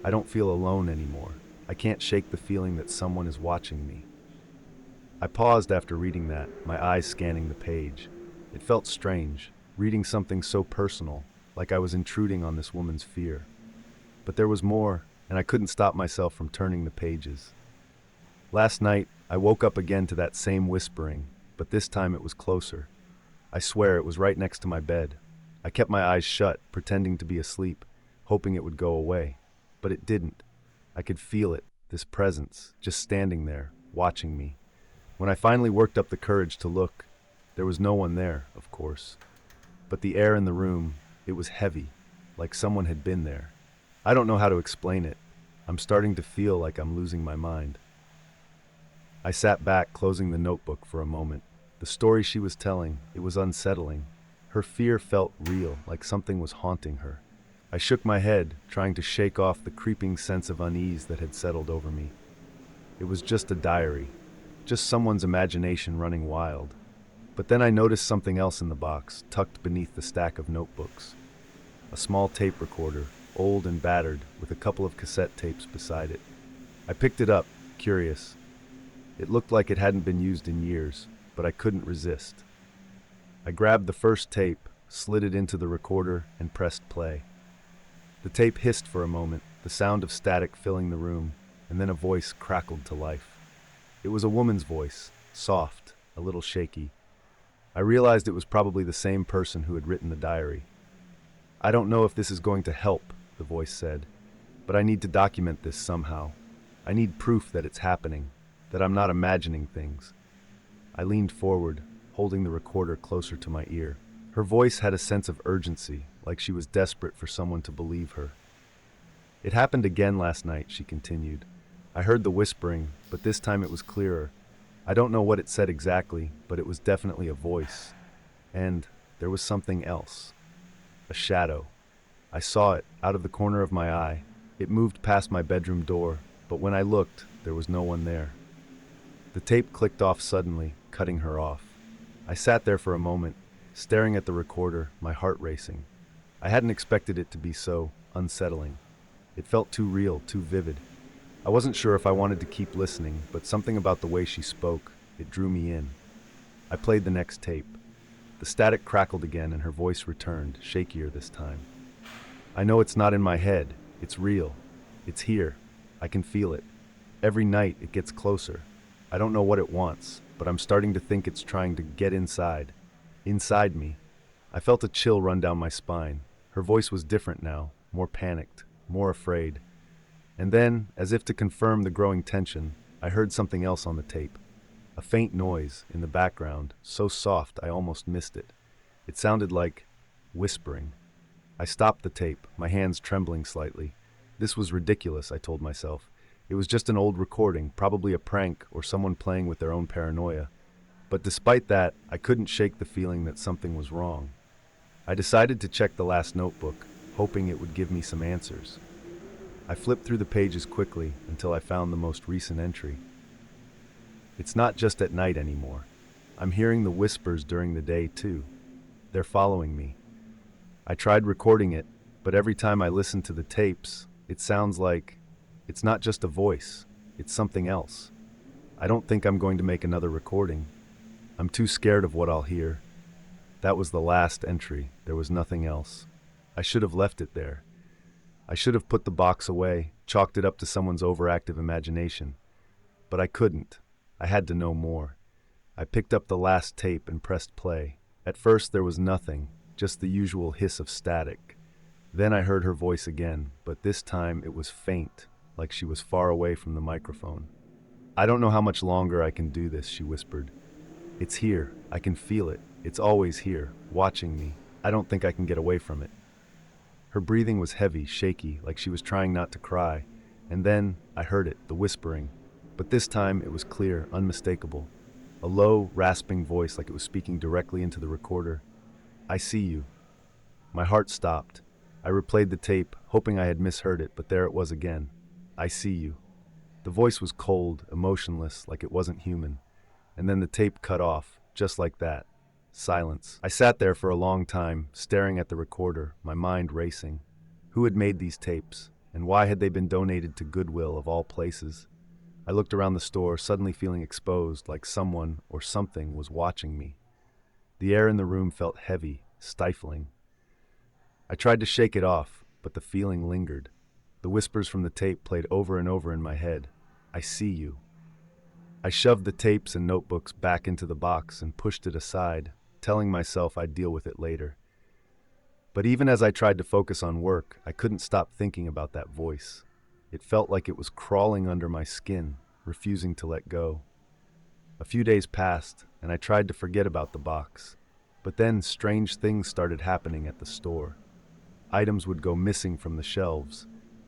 I don't feel alone anymore. I can't shake the feeling that someone is watching me. I paused after reading that, my eyes scanning the page. It felt strange, reading something so personal, like I was intruding on this woman's fear. But there was more, and I couldn't stop myself from turning the pages. Last night, I woke up again to that same whispering, but this time it was closer. I swear it was right next to my bed. I kept my eyes shut, pretending to be asleep, hoping it would go away. But it didn't. I could feel it, this presence, just standing there, watching me. When I finally worked up the courage to look, there was no one there, of course. But the air in the room, it was heavy, like someone had been there. I don't know how to explain it. I'm starting to feel like I'm losing my mind. I sat back, closing the notebook for a moment. The story she was telling, it was unsettling. Her fear felt real, like something was haunting her. I shook my head, trying to shake off the creeping sense of unease that had settled over me. It was just a diary, just someone's imagination running wild. But then I noticed something else in the box, tucked beneath the stack of notebooks. A small tape recorder, old and battered, with a couple of cassette tapes beside it. I picked it up, curious. It looked like it hadn't been used in years, but I couldn't resist. I grabbed the first tape, slid it into the recorder, and pressed play. The tape hissed for a moment, the sound of static filling the room, and then a voice crackled to life. It was a woman's voice, soft, a little shaky. I realized it was probably the same person who had written the diary. "I don't know if this is going to help," the voice said, "but I need to document this somehow. I need proof that it's happening, that I'm not imagining things." I leaned forward, holding the recorder closer to my ear. Her voice had a sense of urgency, like she was desperate for someone to believe her. "It happened again last night," she continued. "I heard the whispering, but this time it was clearer. I don't know what it said exactly, but it was definitely a voice. And there was something else. A shadow. I saw it, out of the corner of my eye. It moved past my bedroom door, but when I looked, there was no one there." The tape clicked off suddenly, cutting her off. I sat there for a moment, staring at the recorder, my heart racing. I hadn't expected it to be so unsettling. It felt too real, too vivid. I wasn't sure if I wanted to keep listening, but something about the way she spoke, it drew me in. I played the next tape. The static crackled again and her voice returned, shakier this time. I know it's not in my head. It's real. It's here. I can feel it. Every night it gets closer. I don't know what it wants, but I'm starting to think it's trying to get inside. Inside me. I felt a chill run down my spine. Her voice was different now, more panicked, more afraid. And then, as if to confirm the growing tension, I heard something else on the tape. A faint noise in the background, so soft I almost missed it. It sounded like whispering. I stopped the tape, my hands trembling slightly. This was ridiculous, I told myself. It was just an old recording, probably a prank or someone playing with their own paranoia. But despite that, I couldn't shake the feeling that something was wrong. I decided to check the last notebook, hoping it would give me some answers. I flipped through the pages quickly until I found the most recent entry. It's not just at night anymore. I'm hearing the whispers during the day too. They're following me. I tried recording it, but every time I listen to the tapes, it sounds like it's not just a voice, it's something else. I don't think I'm going to make another recording. I'm too scared of what I'll hear. That was the last entry. There was nothing else. I should have left it there. I should have put the box away, chalked it up to someone's overactive imagination. But I couldn't. I had to know more. I picked up the last tape and pressed play. At first there was nothing, just the usual hiss of static. Then I heard her voice again, but this time it was faint, like she was far away from the microphone. I don't know how much longer I can do this, she whispered. It's here. I can feel it. It's always here, watching me. I don't think I can get away from it. Her breathing was heavy, shaky, like she was trying not to cry. And then I heard it, the whispering. But this time it was clear, unmistakable. A low, rasping voice like it was speaking directly into the recorder. I see you. My heart stopped. I replayed the tape, hoping I had misheard it, but there it was again. I see you. The voice was cold, emotionless, like it wasn't human. And then the tape cut off, just like that. Silence. I sat there for a long time, staring at the recorder, my mind racing. Who had made these tapes, and why had they been donated to Goodwill of all places? I looked around the store, suddenly feeling exposed, like someone or something was watching me. The air in the room felt heavy, stifling. I tried to shake it off, but the feeling lingered. The whispers from the tape played over and over in my head. I see you. I shoved the tapes and notebooks back into the box and pushed it aside, telling myself I'd deal with it later. But even as I tried to focus on work, I couldn't stop thinking about that voice. It felt like it was crawling under my skin, refusing to let go. A few days passed, and I tried to forget about the box. But then strange things started happening at the store. Items would go missing from the shelves,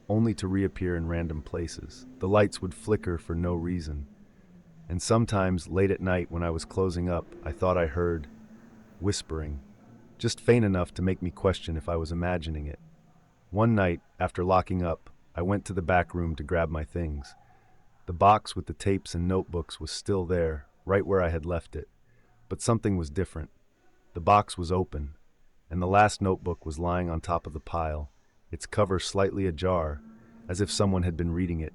only to reappear in random places. The lights would flicker for no reason. And sometimes, late at night when I was closing up, I thought I heard whispering, just faint enough to make me question if I was imagining it. One night, after locking up, I went to the back room to grab my things. The box with the tapes and notebooks was still there, right where I had left it. But something was different. The box was open, and the last notebook was lying on top of the pile, its cover slightly ajar, as if someone had been reading it.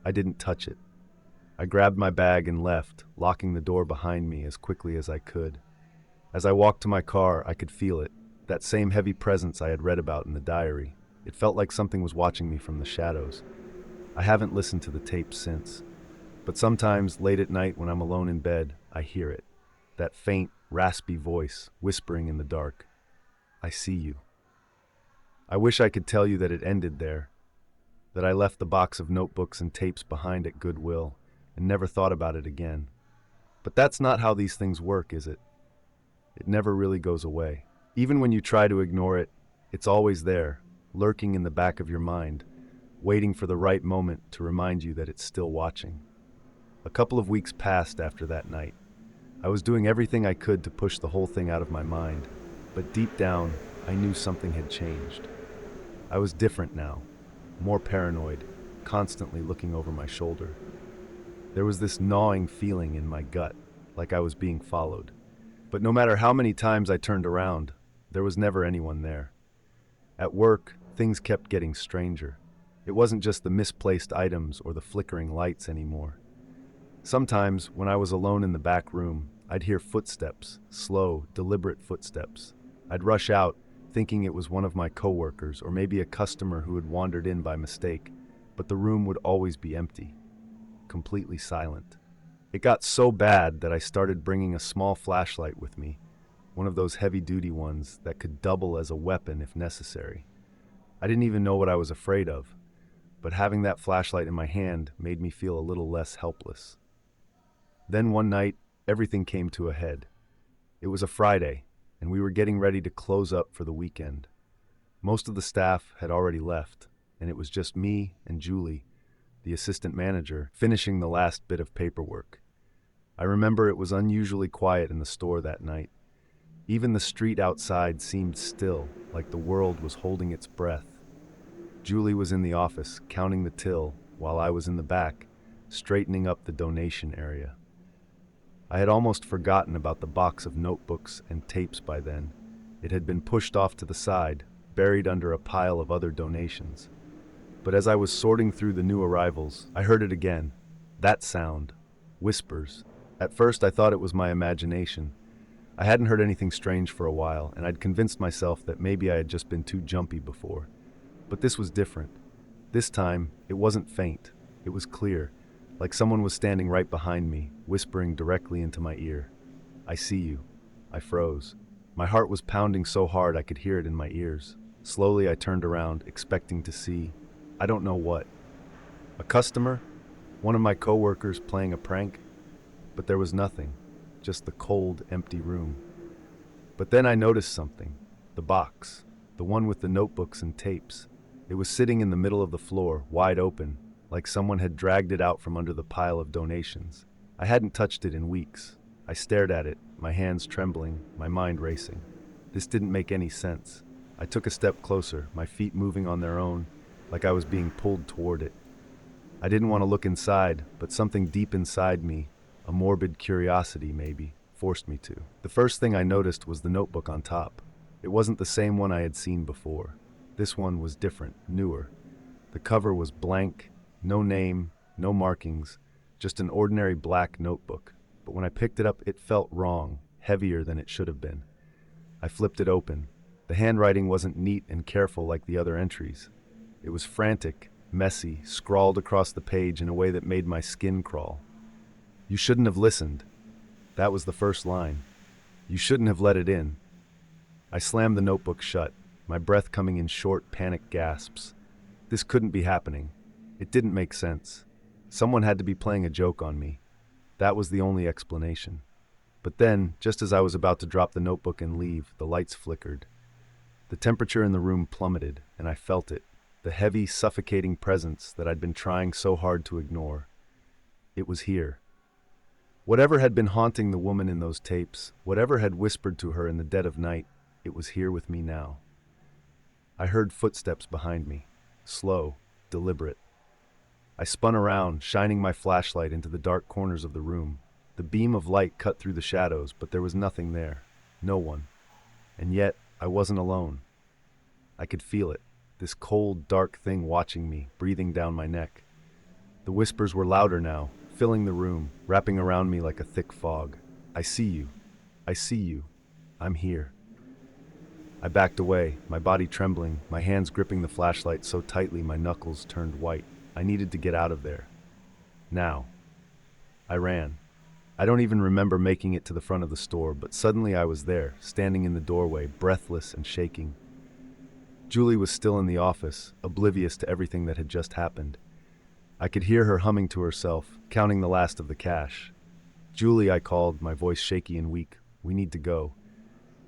I didn't touch it. I grabbed my bag and left, locking the door behind me as quickly as I could. As I walked to my car, I could feel it, that same heavy presence I had read about in the diary. It felt like something was watching me from the shadows. I haven't listened to the tape since, but sometimes late at night when I'm alone in bed, I hear it, that faint, raspy voice whispering in the dark. I see you. I wish I could tell you that it ended there, that I left the box of notebooks and tapes behind at Goodwill and never thought about it again. But that's not how these things work, is it? It never really goes away. Even when you try to ignore it, it's always there, lurking in the back of your mind, waiting for the right moment to remind you that it's still watching. A couple of weeks passed after that night. I was doing everything I could to push the whole thing out of my mind, but deep down, I knew something had changed. I was different now, more paranoid, constantly looking over my shoulder. There was this gnawing feeling in my gut, like I was being followed. But no matter how many times I turned around, there was never anyone there. At work, things kept getting stranger. It wasn't just the misplaced items or the flickering lights anymore. Sometimes, when I was alone in the back room, I'd hear footsteps, slow, deliberate footsteps. I'd rush out, thinking it was one of my coworkers or maybe a customer who had wandered in by mistake, but the room would always be empty, completely silent. It got so bad that I started bringing a small flashlight with me, one of those heavy-duty ones that could double as a weapon if necessary. I didn't even know what I was afraid of, but having that flashlight in my hand made me feel a little less helpless. Then one night, everything came to a head. It was a Friday, and we were getting ready to close up for the weekend. Most of the staff had already left, and it was just me and Julie, the assistant manager, finishing the last bit of paperwork. I remember it was unusually quiet in the store that night. Even the street outside seemed still, like the world was holding its breath. Julie was in the office, counting the till, while I was in the back, straightening up the donation area. I had almost forgotten about the box of notebooks and tapes by then. It had been pushed off to the side, buried under a pile of other donations. But as I was sorting through the new arrivals, I heard it again. That sound. Whispers. At first I thought it was my imagination. I hadn't heard anything strange for a while, and I'd convinced myself that maybe I had just been too jumpy before. But this was different. This time, it wasn't faint. It was clear, like someone was standing right behind me, whispering directly into my ear. "I see you." I froze. My heart was pounding so hard I could hear it in my ears. Slowly I turned around, expecting to see, I don't know what. A customer? One of my coworkers playing a prank? But there was nothing, just the cold, empty room. But then I noticed something. The box, the one with the notebooks and tapes. It was sitting in the middle of the floor, wide open, like someone had dragged it out from under the pile of donations. I hadn't touched it in weeks. I stared at it, my hands trembling, my mind racing. This didn't make any sense. I took a step closer, my feet moving on their own, like I was being pulled toward it. I didn't want to look inside, but something deep inside me, a morbid curiosity maybe, forced me to. The first thing I noticed was the notebook on top. It wasn't the same one I had seen before. This one was different, newer. The cover was blank, no name, no markings, just an ordinary black notebook. But when I picked it up, it felt wrong, heavier than it should have been. I flipped it open. The handwriting wasn't neat and careful like the other entries. It was frantic, messy, scrawled across the page in a way that made my skin crawl. "You shouldn't have listened." That was the first line. "You shouldn't have let it in." I slammed the notebook shut, my breath coming in short, panicked gasps. This couldn't be happening. It didn't make sense. Someone had to be playing a joke on me. That was the only explanation. But then, just as I was about to drop the notebook and leave, the lights flickered. The temperature in the room plummeted, and I felt it, the heavy, suffocating presence that I'd been trying so hard to ignore. It was here. Whatever had been haunting the woman in those tapes, whatever had whispered to her in the dead of night, it was here with me now. I heard footsteps behind me, slow, deliberate. I spun around, shining my flashlight into the dark corners of the room. The beam of light cut through the shadows, but there was nothing there, no one. And yet, I wasn't alone. I could feel it, this cold, dark thing watching me, breathing down my neck. The whispers were louder now, filling the room, wrapping around me like a thick fog. "I see you. I see you. I'm here." I backed away, my body trembling, my hands gripping the flashlight so tightly my knuckles turned white. I needed to get out of there. Now. I ran. I don't even remember making it to the front of the store, but suddenly I was there, standing in the doorway, breathless and shaking. Julie was still in the office, oblivious to everything that had just happened. I could hear her humming to herself, counting the last of the cash. "Julie," I called, my voice shaky and weak. "We need to go."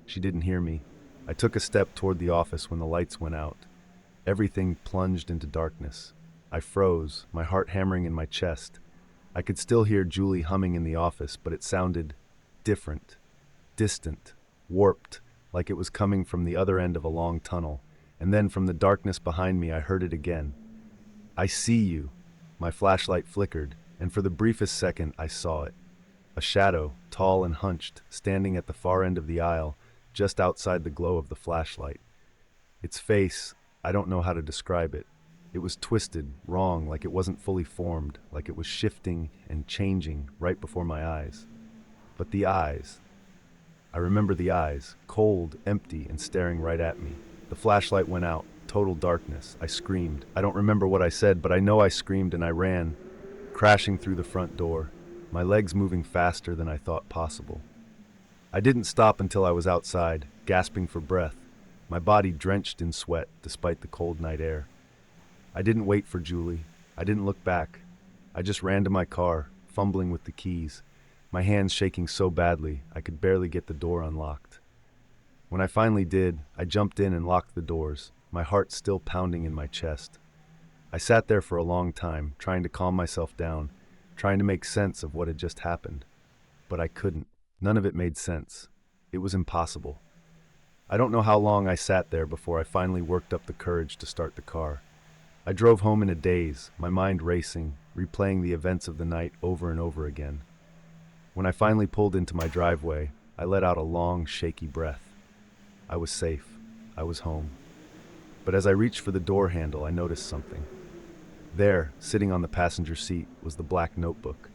She didn't hear me. I took a step toward the office when the lights went out. Everything plunged into darkness. I froze, my heart hammering in my chest. I could still hear Julie humming in the office, but it sounded different, distant, warped, like it was coming from the other end of a long tunnel. And then from the darkness behind me, I heard it again. "I see you." My flashlight flickered, and for the briefest second, I saw it. A shadow, tall and hunched, standing at the far end of the aisle, just outside the glow of the flashlight. Its face, I don't know how to describe it. It was twisted, wrong, like it wasn't fully formed, like it was shifting and changing right before my eyes. But the eyes, I remember the eyes, cold, empty, and staring right at me. The flashlight went out, total darkness. I screamed. I don't remember what I said, but I know I screamed and I ran, crashing through the front door, my legs moving faster than I thought possible. I didn't stop until I was outside, gasping for breath, my body drenched in sweat despite the cold night air. I didn't wait for Julie. I didn't look back. I just ran to my car, fumbling with the keys, my hands shaking so badly I could barely get the door unlocked. When I finally did, I jumped in and locked the doors, my heart still pounding in my chest. I sat there for a long time, trying to calm myself down, trying to make sense of what had just happened. But I couldn't. None of it made sense. It was impossible. I don't know how long I sat there before I finally worked up the courage to start the car. I drove home in a daze, my mind racing, replaying the events of the night over and over again. When I finally pulled into my driveway, I let out a long, shaky breath. I was safe. I was home. But as I reached for the door handle, I noticed something. There, sitting on the passenger seat, was the black notebook,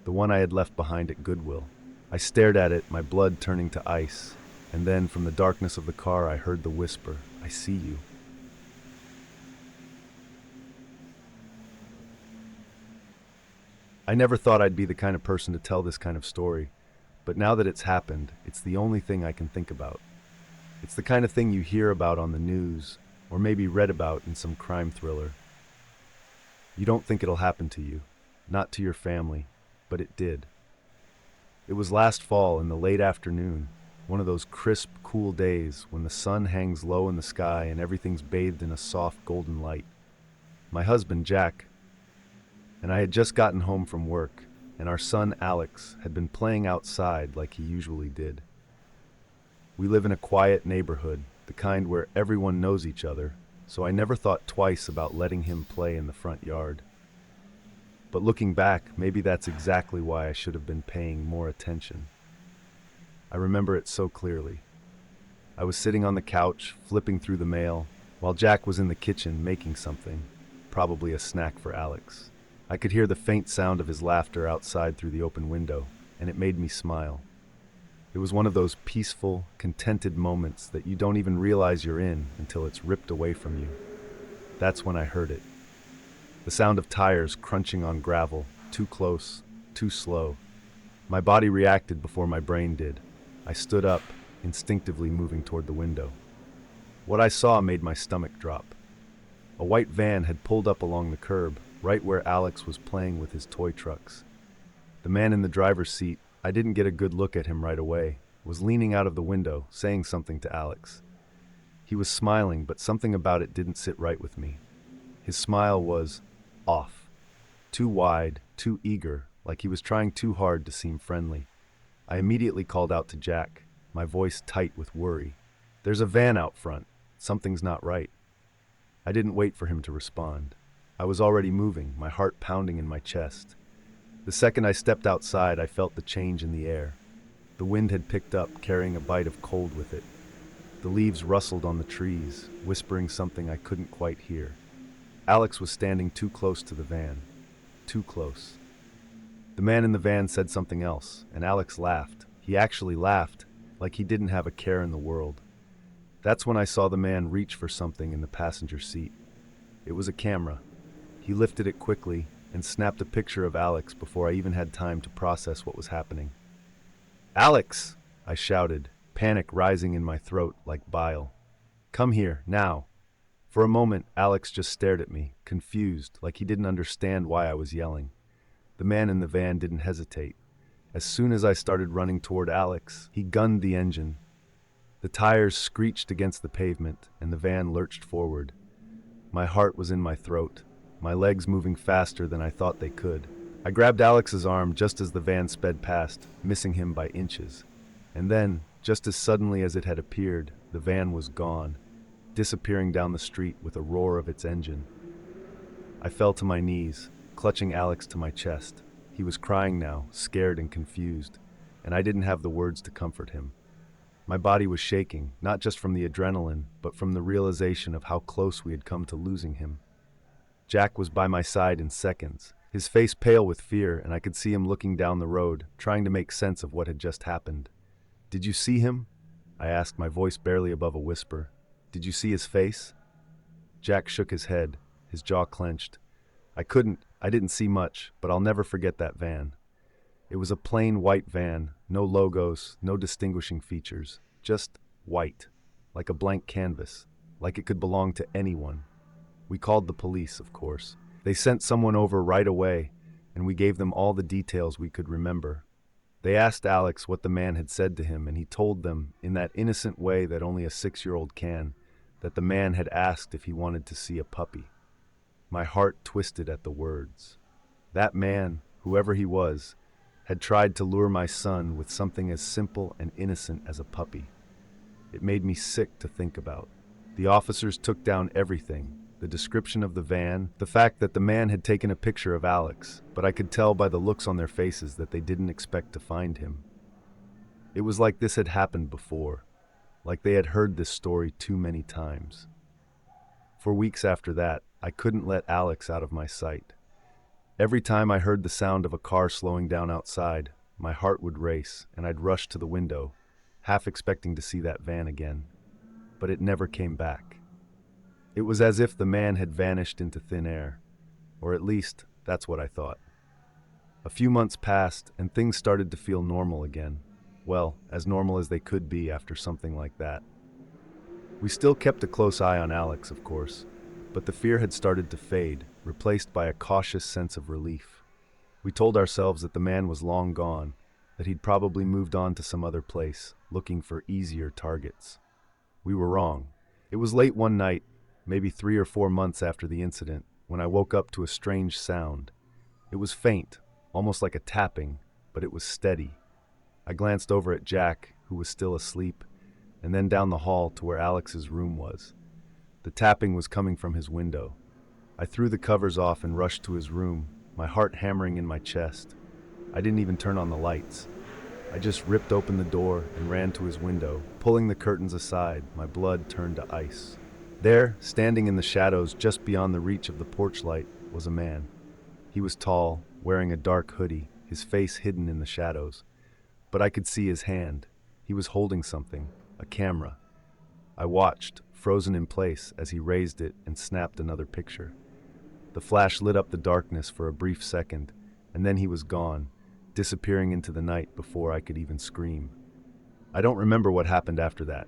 the one I had left behind at Goodwill. I stared at it, my blood turning to ice, and then from the darkness of the car I heard the whisper, "I see you." I never thought I'd be the kind of person to tell this kind of story, but now that it's happened, it's the only thing I can think about. It's the kind of thing you hear about on the news, or maybe read about in some crime thriller. You don't think it'll happen to you, not to your family, but it did. It was last fall in the late afternoon, one of those crisp, cool days when the sun hangs low in the sky and everything's bathed in a soft golden light. My husband, Jack, and I had just gotten home from work, and our son, Alex, had been playing outside like he usually did. We live in a quiet neighborhood, the kind where everyone knows each other, so I never thought twice about letting him play in the front yard. But looking back, maybe that's exactly why I should have been paying more attention. I remember it so clearly. I was sitting on the couch, flipping through the mail, while Jack was in the kitchen making something, probably a snack for Alex. I could hear the faint sound of his laughter outside through the open window, and it made me smile. It was one of those peaceful, contented moments that you don't even realize you're in until it's ripped away from you. That's when I heard it. The sound of tires crunching on gravel, too close, too slow. My body reacted before my brain did. I stood up, instinctively moving toward the window. What I saw made my stomach drop. A white van had pulled up along the curb, right where Alex was playing with his toy trucks. The man in the driver's seat, I didn't get a good look at him right away, was leaning out of the window, saying something to Alex. He was smiling, but something about it didn't sit right with me. His smile was off. Too wide, too eager, like he was trying too hard to seem friendly. I immediately called out to Jack, my voice tight with worry. "There's a van out front. Something's not right." I didn't wait for him to respond. I was already moving, my heart pounding in my chest. The second I stepped outside, I felt the change in the air. The wind had picked up, carrying a bite of cold with it. The leaves rustled on the trees, whispering something I couldn't quite hear. Alex was standing too close to the van. Too close. The man in the van said something else, and Alex laughed. He actually laughed, like he didn't have a care in the world. That's when I saw the man reach for something in the passenger seat. It was a camera. He lifted it quickly and snapped a picture of Alex before I even had time to process what was happening. "Alex!" I shouted, panic rising in my throat like bile. "Come here, now." For a moment, Alex just stared at me, confused, like he didn't understand why I was yelling. The man in the van didn't hesitate. As soon as I started running toward Alex, he gunned the engine. The tires screeched against the pavement, and the van lurched forward. My heart was in my throat, my legs moving faster than I thought they could. I grabbed Alex's arm just as the van sped past, missing him by inches. And then, just as suddenly as it had appeared, the van was gone, disappearing down the street with a roar of its engine. I fell to my knees, clutching Alex to my chest. He was crying now, scared and confused, and I didn't have the words to comfort him. My body was shaking, not just from the adrenaline, but from the realization of how close we had come to losing him. Jack was by my side in seconds, his face pale with fear, and I could see him looking down the road, trying to make sense of what had just happened. "Did you see him?" I asked, my voice barely above a whisper. "Did you see his face?" Jack shook his head, his jaw clenched. I didn't see much, but I'll never forget that van. It was a plain white van, no logos, no distinguishing features, just white, like a blank canvas, like it could belong to anyone. We called the police, of course. They sent someone over right away, and we gave them all the details we could remember. They asked Alex what the man had said to him, and he told them, in that innocent way that only a 6-year-old can, that the man had asked if he wanted to see a puppy. My heart twisted at the words. That man, whoever he was, had tried to lure my son with something as simple and innocent as a puppy. It made me sick to think about. The officers took down everything, the description of the van, the fact that the man had taken a picture of Alex, but I could tell by the looks on their faces that they didn't expect to find him. It was like this had happened before, like they had heard this story too many times. For weeks after that, I couldn't let Alex out of my sight. Every time I heard the sound of a car slowing down outside, my heart would race, and I'd rush to the window, half expecting to see that van again. But it never came back. It was as if the man had vanished into thin air, or at least, that's what I thought. A few months passed, and things started to feel normal again. Well, as normal as they could be after something like that. We still kept a close eye on Alex, of course, but the fear had started to fade, replaced by a cautious sense of relief. We told ourselves that the man was long gone, that he'd probably moved on to some other place, looking for easier targets. We were wrong. It was late one night, maybe 3 or 4 months after the incident, when I woke up to a strange sound. It was faint, almost like a tapping, but it was steady. I glanced over at Jack, who was still asleep, and then down the hall to where Alex's room was. The tapping was coming from his window. I threw the covers off and rushed to his room, my heart hammering in my chest. I didn't even turn on the lights. I just ripped open the door and ran to his window, pulling the curtains aside, my blood turned to ice. There, standing in the shadows just beyond the reach of the porch light, was a man. He was tall, wearing a dark hoodie, his face hidden in the shadows. But I could see his hand. He was holding something, a camera. I watched, frozen in place, as he raised it and snapped another picture. The flash lit up the darkness for a brief second, and then he was gone, disappearing into the night before I could even scream. I don't remember what happened after that.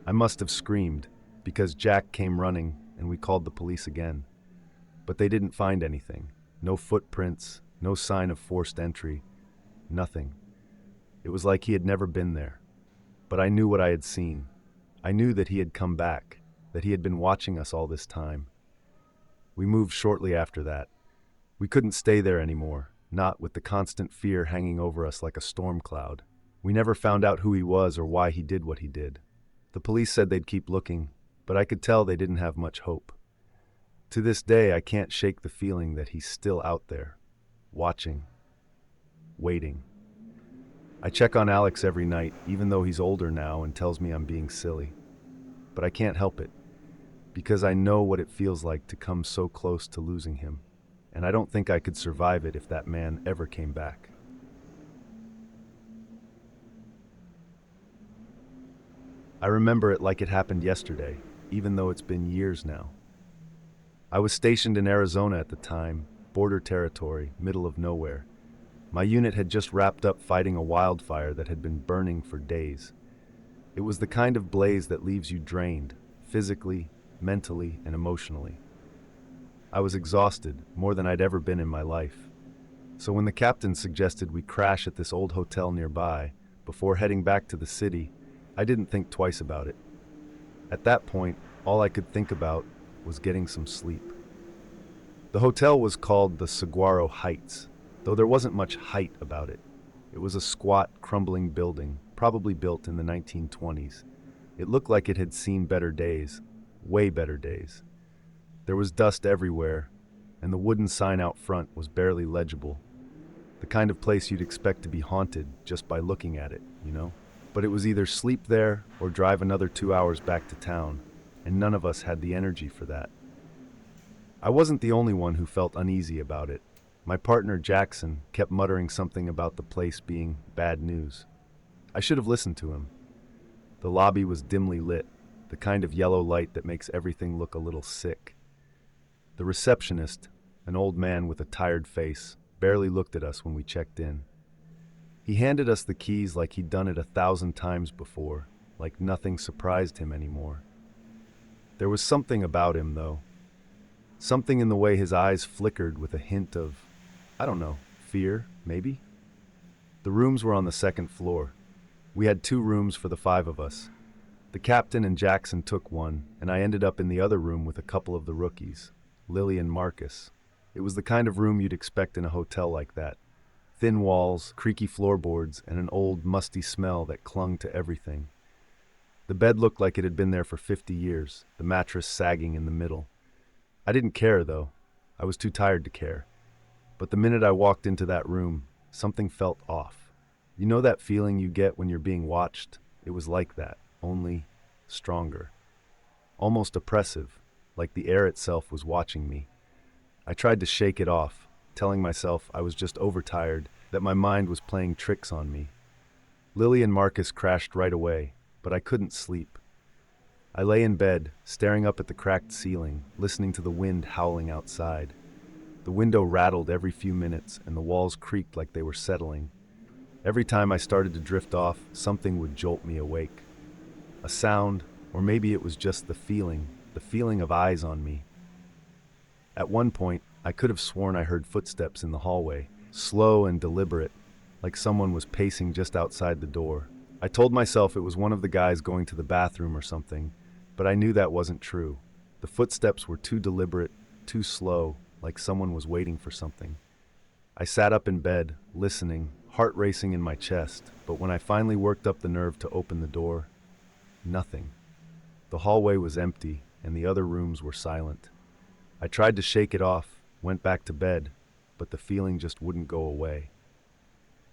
I must have screamed, because Jack came running and we called the police again. But they didn't find anything. No footprints, no sign of forced entry, nothing. It was like he had never been there. But I knew what I had seen. I knew that he had come back, that he had been watching us all this time. We moved shortly after that. We couldn't stay there anymore, not with the constant fear hanging over us like a storm cloud. We never found out who he was or why he did what he did. The police said they'd keep looking, but I could tell they didn't have much hope. To this day, I can't shake the feeling that he's still out there, watching, waiting. I check on Alex every night, even though he's older now and tells me I'm being silly. But I can't help it, because I know what it feels like to come so close to losing him, and I don't think I could survive it if that man ever came back. I remember it like it happened yesterday, even though it's been years now. I was stationed in Arizona at the time, border territory, middle of nowhere. My unit had just wrapped up fighting a wildfire that had been burning for days. It was the kind of blaze that leaves you drained, physically, mentally, and emotionally. I was exhausted, more than I'd ever been in my life. So when the captain suggested we crash at this old hotel nearby, before heading back to the city, I didn't think twice about it. At that point, all I could think about was getting some sleep. The hotel was called the Saguaro Heights, though there wasn't much height about it. It was a squat, crumbling building, probably built in the 1920s. It looked like it had seen better days, way better days. There was dust everywhere, and the wooden sign out front was barely legible. The kind of place you'd expect to be haunted just by looking at it, you know? But it was either sleep there or drive another 2 hours back to town, and none of us had the energy for that. I wasn't the only one who felt uneasy about it. My partner, Jackson, kept muttering something about the place being bad news. I should have listened to him. The lobby was dimly lit, the kind of yellow light that makes everything look a little sick. The receptionist, an old man with a tired face, barely looked at us when we checked in. He handed us the keys like he'd done it 1,000 times before, like nothing surprised him anymore. There was something about him, though. Something in the way his eyes flickered with a hint of, I don't know, fear, maybe? The rooms were on the second floor. We had 2 rooms for the 5 of us. The captain and Jackson took one, and I ended up in the other room with a couple of the rookies, Lily and Marcus. It was the kind of room you'd expect in a hotel like that. Thin walls, creaky floorboards, and an old, musty smell that clung to everything. The bed looked like it had been there for 50 years, the mattress sagging in the middle. I didn't care, though. I was too tired to care. But the minute I walked into that room, something felt off. You know that feeling you get when you're being watched? It was like that, only stronger. Almost oppressive, like the air itself was watching me. I tried to shake it off, telling myself I was just overtired, that my mind was playing tricks on me. Lily and Marcus crashed right away, but I couldn't sleep. I lay in bed, staring up at the cracked ceiling, listening to the wind howling outside. The window rattled every few minutes, and the walls creaked like they were settling. Every time I started to drift off, something would jolt me awake. A sound, or maybe it was just the feeling of eyes on me. At one point, I could have sworn I heard footsteps in the hallway, slow and deliberate, like someone was pacing just outside the door. I told myself it was one of the guys going to the bathroom or something, but I knew that wasn't true. The footsteps were too deliberate, too slow, like someone was waiting for something. I sat up in bed, listening, heart racing in my chest, but when I finally worked up the nerve to open the door, nothing. The hallway was empty, and the other rooms were silent. I tried to shake it off, went back to bed, but the feeling just wouldn't go away.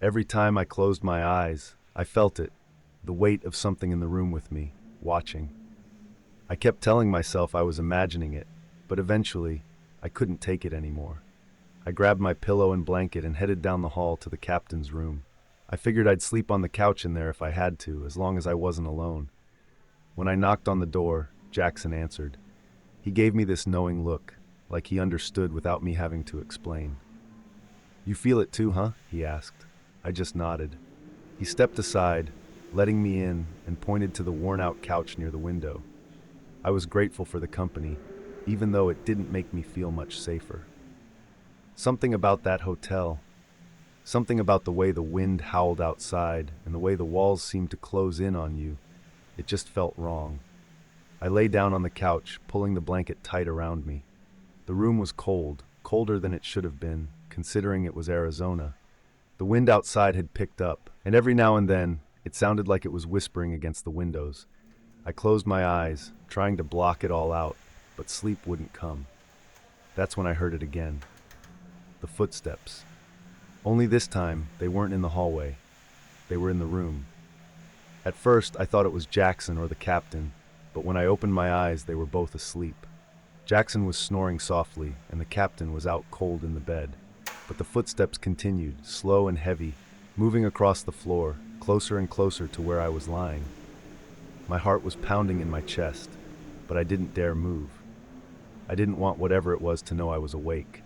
Every time I closed my eyes, I felt it, the weight of something in the room with me, watching. I kept telling myself I was imagining it, but eventually, I couldn't take it anymore. I grabbed my pillow and blanket and headed down the hall to the captain's room. I figured I'd sleep on the couch in there if I had to, as long as I wasn't alone. When I knocked on the door, Jackson answered. He gave me this knowing look, like he understood without me having to explain. "You feel it too, huh?" he asked. I just nodded. He stepped aside, letting me in, and pointed to the worn-out couch near the window. I was grateful for the company, even though it didn't make me feel much safer. Something about that hotel, something about the way the wind howled outside and the way the walls seemed to close in on you, it just felt wrong. I lay down on the couch, pulling the blanket tight around me. The room was cold, colder than it should have been, considering it was Arizona. The wind outside had picked up, and every now and then, it sounded like it was whispering against the windows. I closed my eyes, trying to block it all out, but sleep wouldn't come. That's when I heard it again. The footsteps. Only this time, they weren't in the hallway. They were in the room. At first, I thought it was Jackson or the captain, but when I opened my eyes, they were both asleep. Jackson was snoring softly, and the captain was out cold in the bed. But the footsteps continued, slow and heavy, moving across the floor, closer and closer to where I was lying. My heart was pounding in my chest, but I didn't dare move. I didn't want whatever it was to know I was awake.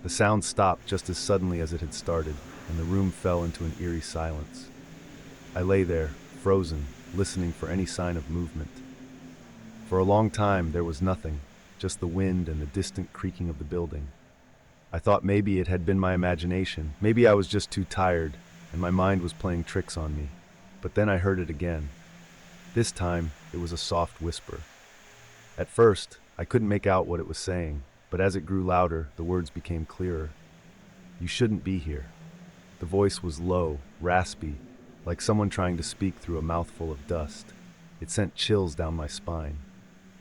The sound stopped just as suddenly as it had started, and the room fell into an eerie silence. I lay there, frozen, listening for any sign of movement. For a long time, there was nothing, just the wind and the distant creaking of the building. I thought maybe it had been my imagination, maybe I was just too tired, and my mind was playing tricks on me. But then I heard it again. This time, it was a soft whisper. At first, I couldn't make out what it was saying, but as it grew louder, the words became clearer. "You shouldn't be here." The voice was low, raspy, like someone trying to speak through a mouthful of dust. It sent chills down my spine.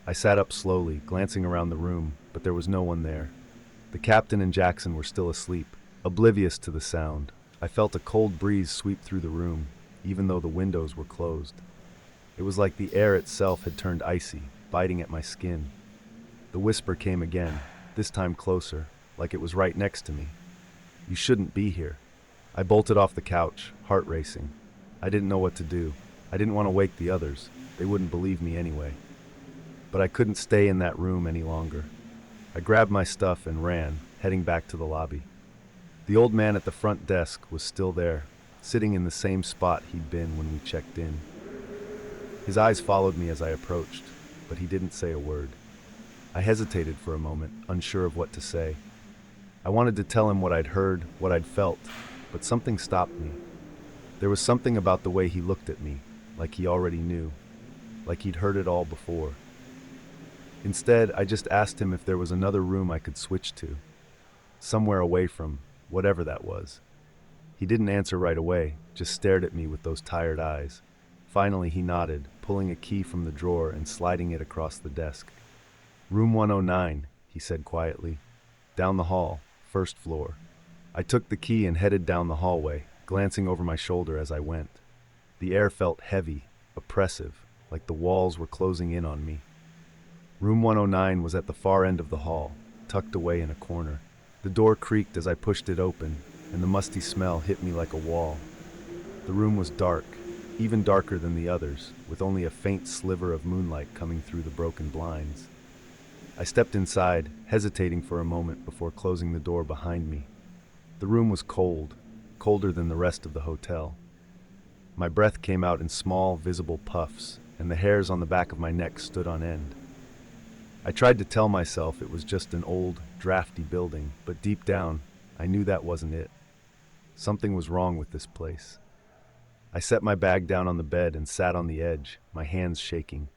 I sat up slowly, glancing around the room, but there was no one there. The captain and Jackson were still asleep, oblivious to the sound. I felt a cold breeze sweep through the room, even though the windows were closed. It was like the air itself had turned icy, biting at my skin. The whisper came again, this time closer, like it was right next to me. "You shouldn't be here." I bolted off the couch, heart racing. I didn't know what to do. I didn't want to wake the others. They wouldn't believe me anyway. But I couldn't stay in that room any longer. I grabbed my stuff and ran, heading back to the lobby. The old man at the front desk was still there, sitting in the same spot he'd been when we checked in. His eyes followed me as I approached, but he didn't say a word. I hesitated for a moment, unsure of what to say. I wanted to tell him what I'd heard, what I'd felt, but something stopped me. There was something about the way he looked at me, like he already knew, like he'd heard it all before. Instead, I just asked him if there was another room I could switch to, somewhere away from whatever that was. He didn't answer right away, just stared at me with those tired eyes. Finally, he nodded, pulling a key from the drawer and sliding it across the desk. "Room 109, he said quietly. "Down the hall, first floor." I took the key and headed down the hallway, glancing over my shoulder as I went. The air felt heavy, oppressive, like the walls were closing in on me. Room 109 was at the far end of the hall, tucked away in a corner. The door creaked as I pushed it open, and the musty smell hit me like a wall. The room was dark, even darker than the others, with only a faint sliver of moonlight coming through the broken blinds. I stepped inside, hesitating for a moment before closing the door behind me. The room was cold, colder than the rest of the hotel. My breath came out in small, visible puffs, and the hairs on the back of my neck stood on end. I tried to tell myself it was just an old, drafty building, but deep down, I knew that wasn't it. Something was wrong with this place. I set my bag down on the bed and sat on the edge, my hands shaking.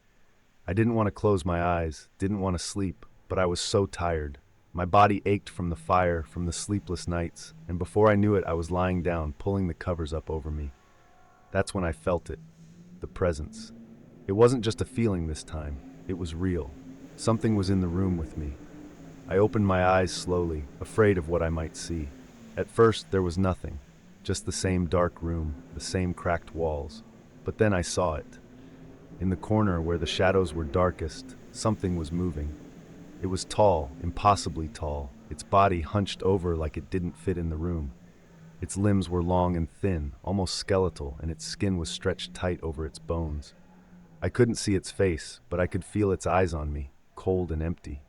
I didn't want to close my eyes, didn't want to sleep, but I was so tired. My body ached from the fire, from the sleepless nights, and before I knew it, I was lying down, pulling the covers up over me. That's when I felt it, the presence. It wasn't just a feeling this time, it was real. Something was in the room with me. I opened my eyes slowly, afraid of what I might see. At first, there was nothing, just the same dark room, the same cracked walls. But then I saw it. In the corner where the shadows were darkest, something was moving. It was tall, impossibly tall, its body hunched over like it didn't fit in the room. Its limbs were long and thin, almost skeletal, and its skin was stretched tight over its bones. I couldn't see its face, but I could feel its eyes on me, cold and empty.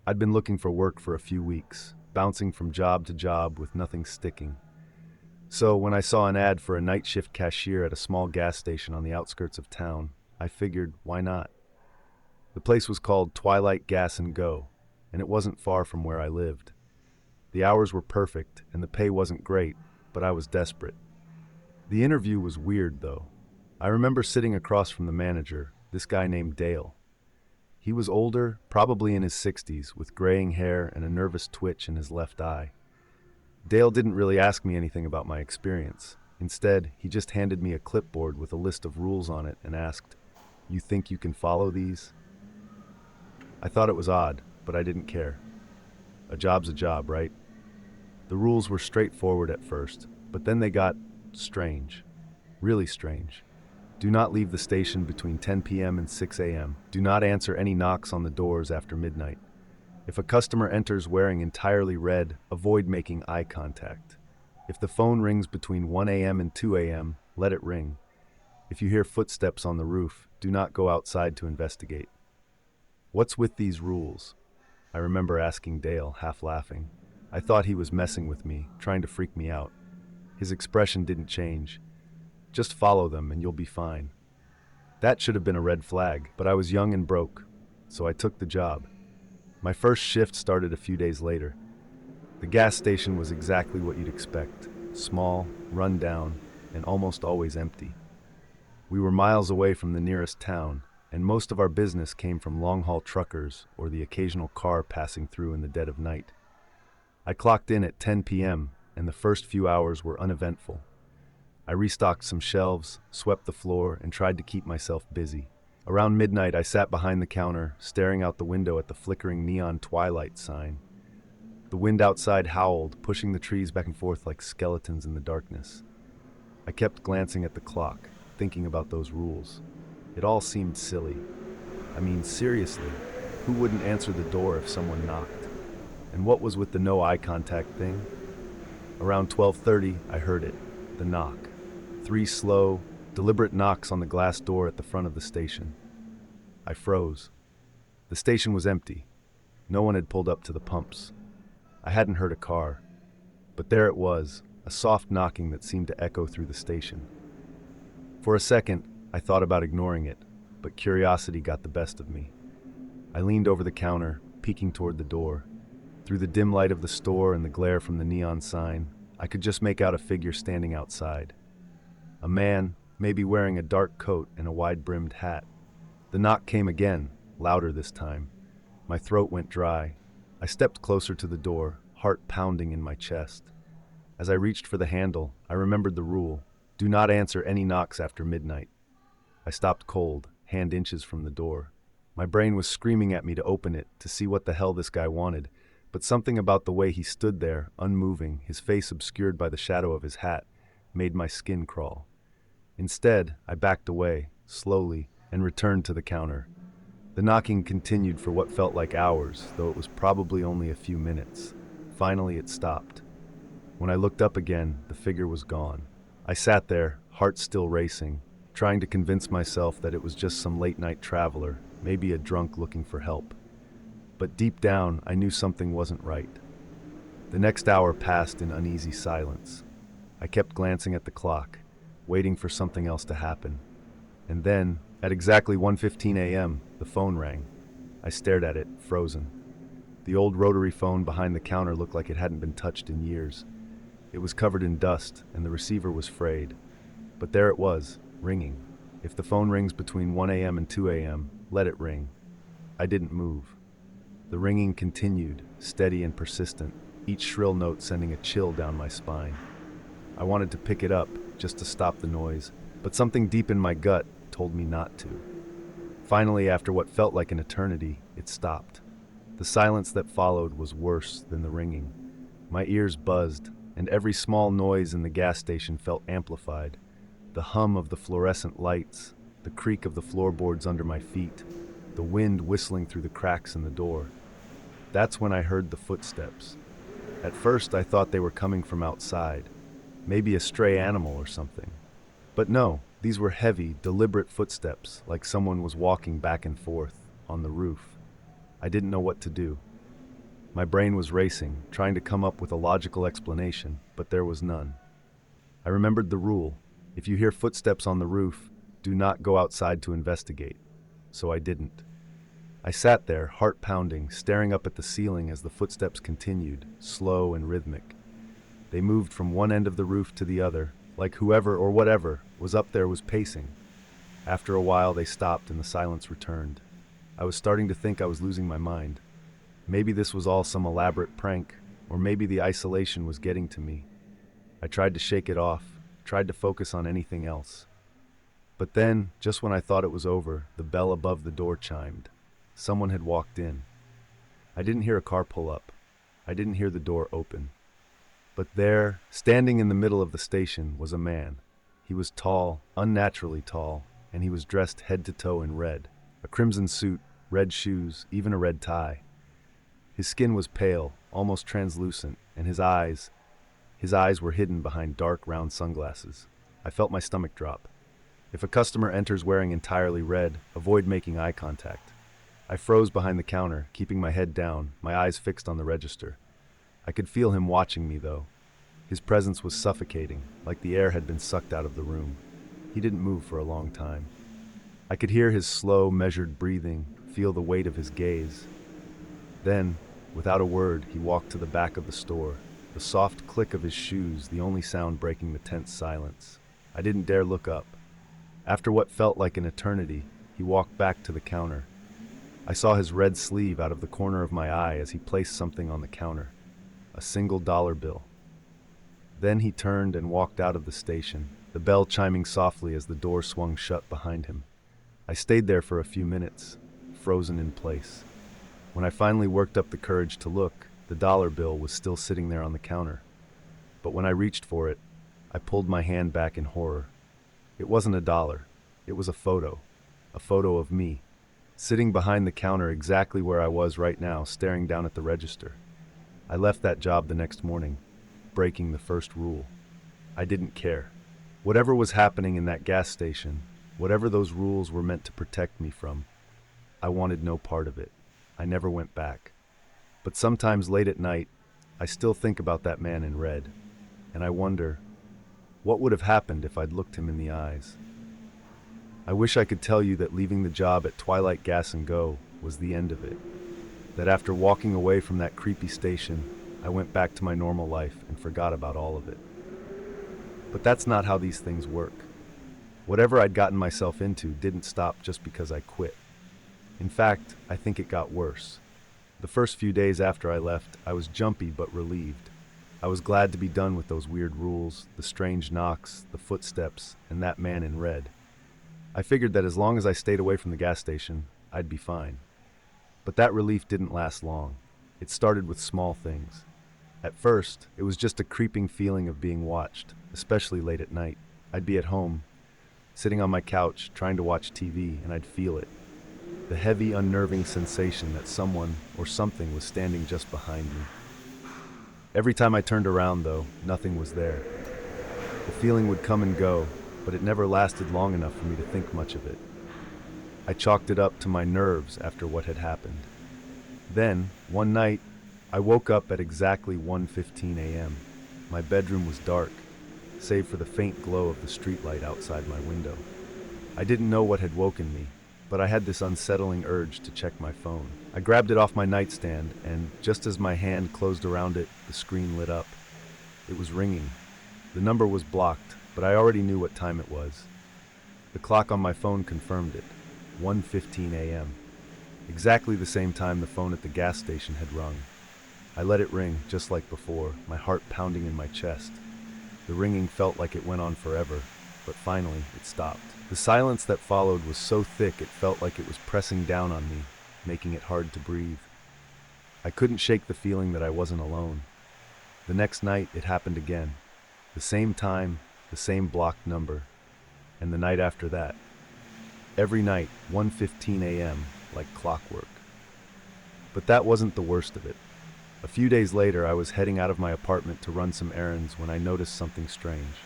I'd been looking for work for a few weeks, bouncing from job to job with nothing sticking. So when I saw an ad for a night shift cashier at a small gas station on the outskirts of town, I figured, why not? The place was called Twilight Gas and Go, and it wasn't far from where I lived. The hours were perfect, and the pay wasn't great, but I was desperate. The interview was weird, though. I remember sitting across from the manager, this guy named Dale. He was older, probably in his 60s, with graying hair and a nervous twitch in his left eye. Dale didn't really ask me anything about my experience. Instead, he just handed me a clipboard with a list of rules on it and asked, "You think you can follow these?" I thought it was odd, but I didn't care. A job's a job, right? The rules were straightforward at first, but then they got strange. Really strange. Do not leave the station between 10 p.m. and 6 a.m. Do not answer any knocks on the doors after midnight. If a customer enters wearing entirely red, avoid making eye contact. If the phone rings between 1 a.m. and 2 a.m., let it ring. If you hear footsteps on the roof, do not go outside to investigate. What's with these rules? I remember asking Dale, half laughing. I thought he was messing with me, trying to freak me out. His expression didn't change. Just follow them and you'll be fine. That should have been a red flag, but I was young and broke, so I took the job. My first shift started a few days later. The gas station was exactly what you'd expect. Small, run down, and almost always empty. We were miles away from the nearest town, and most of our business came from long-haul truckers or the occasional car passing through in the dead of night. I clocked in at 10 p.m., and the first few hours were uneventful. I restocked some shelves, swept the floor, and tried to keep myself busy. Around midnight, I sat behind the counter, staring out the window at the flickering neon twilight sign. The wind outside howled, pushing the trees back and forth like skeletons in the darkness. I kept glancing at the clock, thinking about those rules. It all seemed silly. I mean, seriously, who wouldn't answer the door if someone knocked? And what was with the no eye contact thing? Around 12:30, I heard it, the knock. 3 slow, deliberate knocks on the glass door at the front of the station. I froze. The station was empty. No one had pulled up to the pumps. I hadn't heard a car. But there it was, a soft knocking that seemed to echo through the station. For a second, I thought about ignoring it, but curiosity got the best of me. I leaned over the counter, peeking toward the door. Through the dim light of the store and the glare from the neon sign, I could just make out a figure standing outside. A man, maybe wearing a dark coat and a wide-brimmed hat. The knock came again, louder this time. My throat went dry. I stepped closer to the door, heart pounding in my chest. As I reached for the handle, I remembered the rule: do not answer any knocks after midnight. I stopped cold, hand inches from the door. My brain was screaming at me to open it, to see what the hell this guy wanted, but something about the way he stood there, unmoving, his face obscured by the shadow of his hat, made my skin crawl. Instead, I backed away, slowly, and returned to the counter. The knocking continued for what felt like hours, though it was probably only a few minutes. Finally, it stopped. When I looked up again, the figure was gone. I sat there, heart still racing, trying to convince myself that it was just some late-night traveler, maybe a drunk looking for help. But deep down, I knew something wasn't right. The next hour passed in uneasy silence. I kept glancing at the clock, waiting for something else to happen. And then, at exactly 1:15 a.m., the phone rang. I stared at it, frozen. The old rotary phone behind the counter looked like it hadn't been touched in years. It was covered in dust, and the receiver was frayed. But there it was, ringing. If the phone rings between 1 a.m. and 2 a.m., let it ring. I didn't move. The ringing continued, steady and persistent, each shrill note sending a chill down my spine. I wanted to pick it up, just to stop the noise, but something deep in my gut told me not to. Finally, after what felt like an eternity, it stopped. The silence that followed was worse than the ringing. My ears buzzed, and every small noise in the gas station felt amplified. The hum of the fluorescent lights, the creak of the floorboards under my feet, the wind whistling through the cracks in the door. That's when I heard the footsteps. At first, I thought they were coming from outside, maybe a stray animal or something. But no, these were heavy, deliberate footsteps, like someone was walking back and forth on the roof. I didn't know what to do. My brain was racing, trying to come up with a logical explanation, but there was none. I remembered the rule: if you hear footsteps on the roof, do not go outside to investigate. So I didn't. I sat there, heart pounding, staring up at the ceiling as the footsteps continued, slow and rhythmic. They moved from one end of the roof to the other, like whoever or whatever was up there was pacing. After a while, they stopped and the silence returned. I was starting to think I was losing my mind. Maybe this was all some elaborate prank, or maybe the isolation was getting to me. I tried to shake it off, tried to focus on anything else. But then, just when I thought it was over, the bell above the door chimed. Someone had walked in. I didn't hear a car pull up. I didn't hear the door open. But there, standing in the middle of the station, was a man. He was tall, unnaturally tall, and he was dressed head to toe in red. A crimson suit, red shoes, even a red tie. His skin was pale, almost translucent, and his eyes were hidden behind dark, round sunglasses. I felt my stomach drop. If a customer enters wearing entirely red, avoid making eye contact. I froze behind the counter, keeping my head down, my eyes fixed on the register. I could feel him watching me, though. His presence was suffocating, like the air had been sucked out of the room. He didn't move for a long time. I could hear his slow, measured breathing, feel the weight of his gaze. Then, without a word, he walked to the back of the store, the soft click of his shoes the only sound breaking the tense silence. I didn't dare look up. After what felt like an eternity, he walked back to the counter. I saw his red sleeve out of the corner of my eye as he placed something on the counter. A single dollar bill. Then he turned and walked out of the station, the bell chiming softly as the door swung shut behind him. I stayed there for a few minutes, frozen in place. When I finally worked up the courage to look, The dollar bill was still sitting there on the counter. But when I reached for it, I pulled my hand back in horror. It wasn't a dollar. It was a photo of me, sitting behind the counter exactly where I was right now, staring down at the register. I left that job the next morning, breaking the first rule. I didn't care. Whatever was happening in that gas station, whatever those rules were meant to protect me from, I wanted no part of it. I never went back. But sometimes late at night, I still think about that man in red, and I wonder, what would have happened if I'd looked him in the eyes? I wish I could tell you that leaving the job at Twilight Gas and Go was the end of it. That after walking away from that creepy station, I went back to my normal life and forgot about all of it. But that's not how these things work. Whatever I'd gotten myself into didn't stop just because I quit. In fact, I think it got worse. The first few days after I left, I was jumpy but relieved. I was glad to be done with those weird rules, the strange knocks, the footsteps, and that man in red. I figured that as long as I stayed away from the gas station, I'd be fine. But that relief didn't last long. It started with small things. At first, it was just a creeping feeling of being watched, especially late at night. I'd be at home, sitting on my couch, trying to watch TV, and I'd feel it. The heavy, unnerving sensation that someone or something was standing just behind me. Every time I turned around, though, nothing was there. The feeling would come and go, but it never lasted long enough for me to think much of it. I chalked it up to my nerves after what had happened. Then, one night, I woke up at exactly 1:15 a.m. My bedroom was dark, save for the faint glow of the streetlight outside my window. I didn't know what had woken me, but I had this unsettling urge to check my phone. I grabbed it off my nightstand, and just as my hand closed around it, the screen lit up. It was ringing. The number was blocked, but I already knew what time it was. The clock on my phone confirmed it, 1:15 a.m. Exactly the same time the phone at the gas station had rung. I let it ring, just like before, my heart pounding in my chest. The ringing felt like it went on forever, but finally it stopped. The silence that followed was so thick it felt like it was pressing down on me, making it hard to breathe. I couldn't shake the feeling that I wasn't alone. The next night it happened again. The same time, the same blocked number. And the night after that. Every night, 1:15 a.m., like clockwork. But that wasn't the worst of it. A few days later, I was heading out of my apartment to run some errands when I noticed something strange.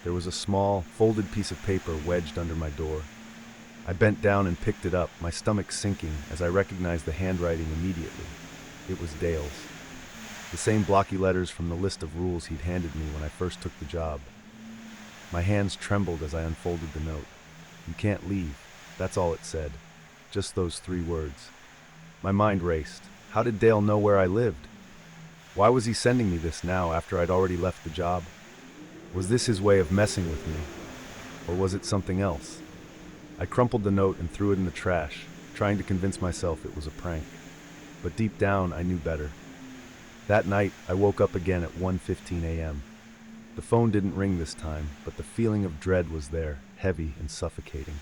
There was a small, folded piece of paper wedged under my door. I bent down and picked it up, my stomach sinking as I recognized the handwriting immediately. It was Dale's. The same blocky letters from the list of rules he'd handed me when I first took the job. My hands trembled as I unfolded the note. "You can't leave." That's all it said. Just those 3 words. My mind raced. How did Dale know where I lived? Why was he sending me this now after I'd already left the job? Was this his way of messing with me? Or was it something else? I crumpled the note and threw it in the trash, trying to convince myself it was a prank. But deep down, I knew better. That night, I woke up again at 1:15 a.m. The phone didn't ring this time, but the feeling of dread was there, heavy and suffocating.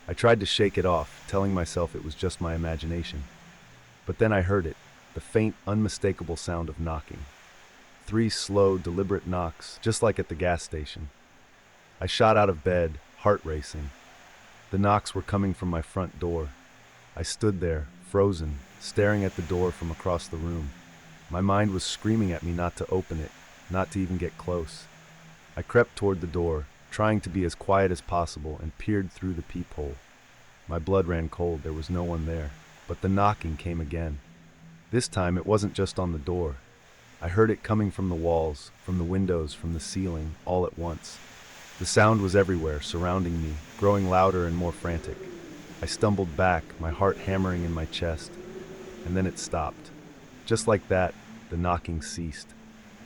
I tried to shake it off, telling myself it was just my imagination. But then I heard it, the faint, unmistakable sound of knocking. 3 slow, deliberate knocks, just like at the gas station. I shot out of bed, heart racing. The knocks were coming from my front door. I stood there, frozen, staring at the door from across the room. My mind was screaming at me not to open it, not to even get close. I crept toward the door, trying to be as quiet as possible, and peered through the peephole. My blood ran cold, there was no one there. But the knocking came again. This time it wasn't just on the door. I heard it coming from the walls, from the windows, from the ceiling, all at once. The sound was everywhere, surrounding me, growing louder and more frantic. I stumbled back, my heart hammering in my chest, and then it stopped. Just like that, the knocking ceased.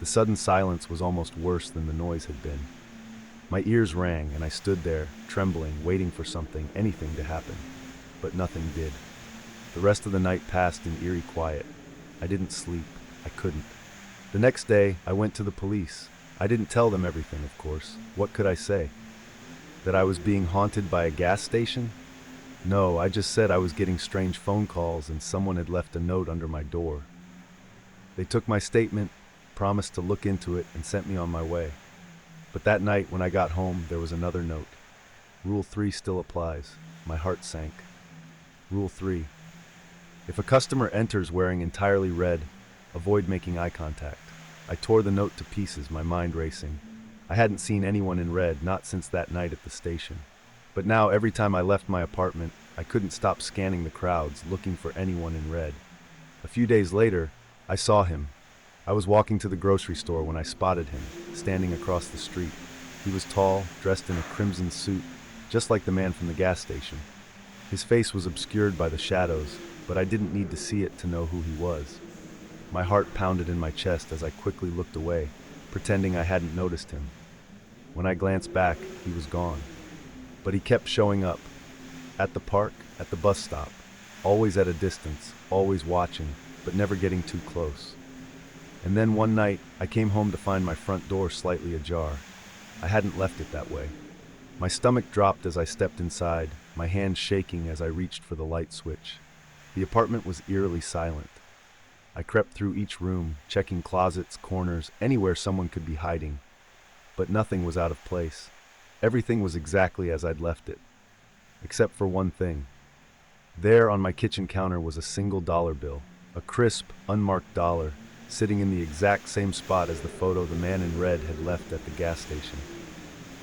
The sudden silence was almost worse than the noise had been. My ears rang, and I stood there, trembling, waiting for something, anything to happen. But nothing did. The rest of the night passed in eerie quiet. I didn't sleep. I couldn't. The next day, I went to the police. I didn't tell them everything, of course. What could I say? That I was being haunted by a gas station? No, I just said I was getting strange phone calls and someone had left a note under my door. They took my statement, promised to look into it, and sent me on my way. But that night, when I got home, there was another note. Rule 3 still applies. My heart sank. Rule 3. If a customer enters wearing entirely red, avoid making eye contact. I tore the note to pieces, my mind racing. I hadn't seen anyone in red, not since that night at the station. But now, every time I left my apartment, I couldn't stop scanning the crowds, looking for anyone in red. A few days later, I saw him. I was walking to the grocery store when I spotted him, standing across the street. He was tall, dressed in a crimson suit, just like the man from the gas station. His face was obscured by the shadows, but I didn't need to see it to know who he was. My heart pounded in my chest as I quickly looked away, pretending I hadn't noticed him. When I glanced back, he was gone. But he kept showing up. At the park, at the bus stop. Always at a distance, always watching, but never getting too close. And then one night, I came home to find my front door slightly ajar. I hadn't left it that way. My stomach dropped as I stepped inside, my hands shaking as I reached for the light switch. The apartment was eerily silent. I crept through each room, checking closets, corners, anywhere someone could be hiding. But nothing was out of place. Everything was exactly as I'd left it. Except for one thing. There on my kitchen counter was a single dollar bill, a crisp, unmarked dollar, sitting in the exact same spot as the photo the man in red had left at the gas station.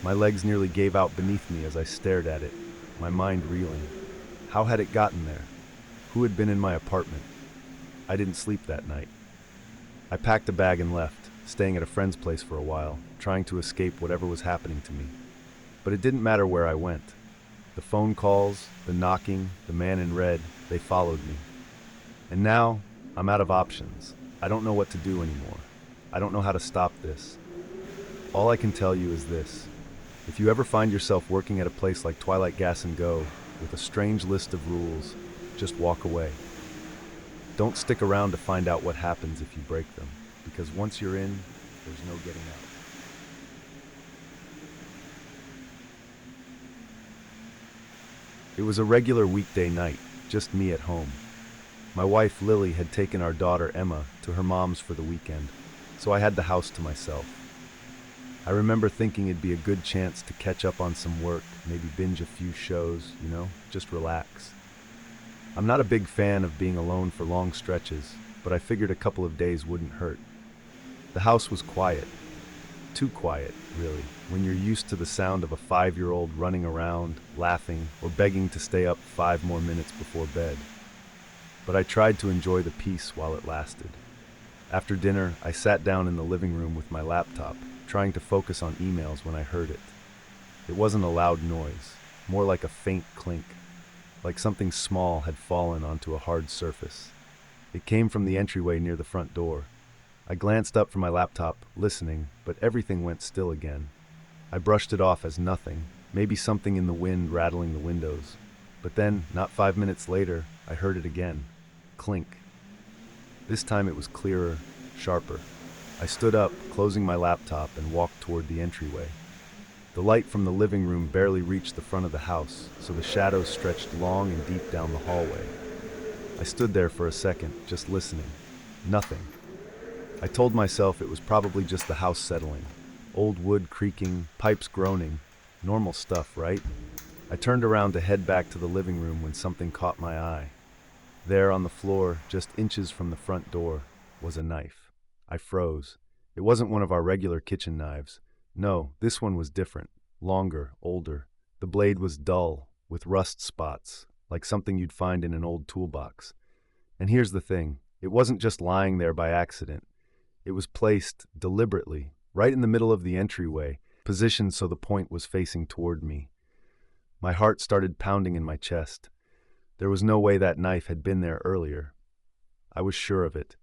My legs nearly gave out beneath me as I stared at it, my mind reeling. How had it gotten there? Who had been in my apartment? I didn't sleep that night. I packed a bag and left, staying at a friend's place for a while, trying to escape whatever was happening to me. But it didn't matter where I went. The phone calls, the knocking, the man in red, they followed me. And now, I'm out of options. I don't know what to do anymore. I don't know how to stop this. All I can tell you is this. If you ever find yourself working at a place like Twilight Gas and Go, with a strange list of rules, just walk away. Don't stick around to find out what happens if you break them, because once you're in, there's no getting out. It was a regular weekday night, just me at home. My wife, Lily, had taken our daughter, Emma, to her mom's for the weekend, so I had the house to myself. I remember thinking it'd be a good chance to catch up on some work, maybe binge a few shows, just relax. I'm not a big fan of being alone for long stretches, but I figured a couple of days wouldn't hurt. The house was quiet. Too quiet, really, when you're used to the sound of a 5-year-old running around, laughing, or begging to stay up 5 more minutes before bed. But I tried to enjoy the peace while it lasted. After dinner, I sat down in the living room with my laptop, trying to focus on emails when I heard it. It wasn't a loud noise, more like a faint clink, like something small had fallen onto a hard surface. It came from the entryway near the front door. I glanced up from my laptop, listening, but everything went still again. I brushed it off as nothing, maybe something in the wind rattling the windows. But then, not 5 minutes later, I heard it again. Clink. This time it was clearer, sharper. I stood up, closing my laptop, and walked toward the entryway. The light from the living room barely reached the front of the house, so the shadows stretched long and deep down the hallway. I stood there for a second, just listening. Nothing. I told myself it was probably just the house settling. Old wood creaking, pipes groaning. Normal stuff, right? I turned around to head back to the living room when something caught my eye. There on the floor, just inches from the front door, was a knife. I froze. It wasn't one of our regular kitchen knives. No, this one was different. Longer, older. The blade was dull, with rust spots, like something you'd find in an old toolbox. And here's the thing. It wasn't just lying there by accident. It was placed, deliberately, right in the middle of the entryway, positioned so the point was facing toward me. My heart started pounding in my chest. There was no way that knife had been there earlier. I was sure of it,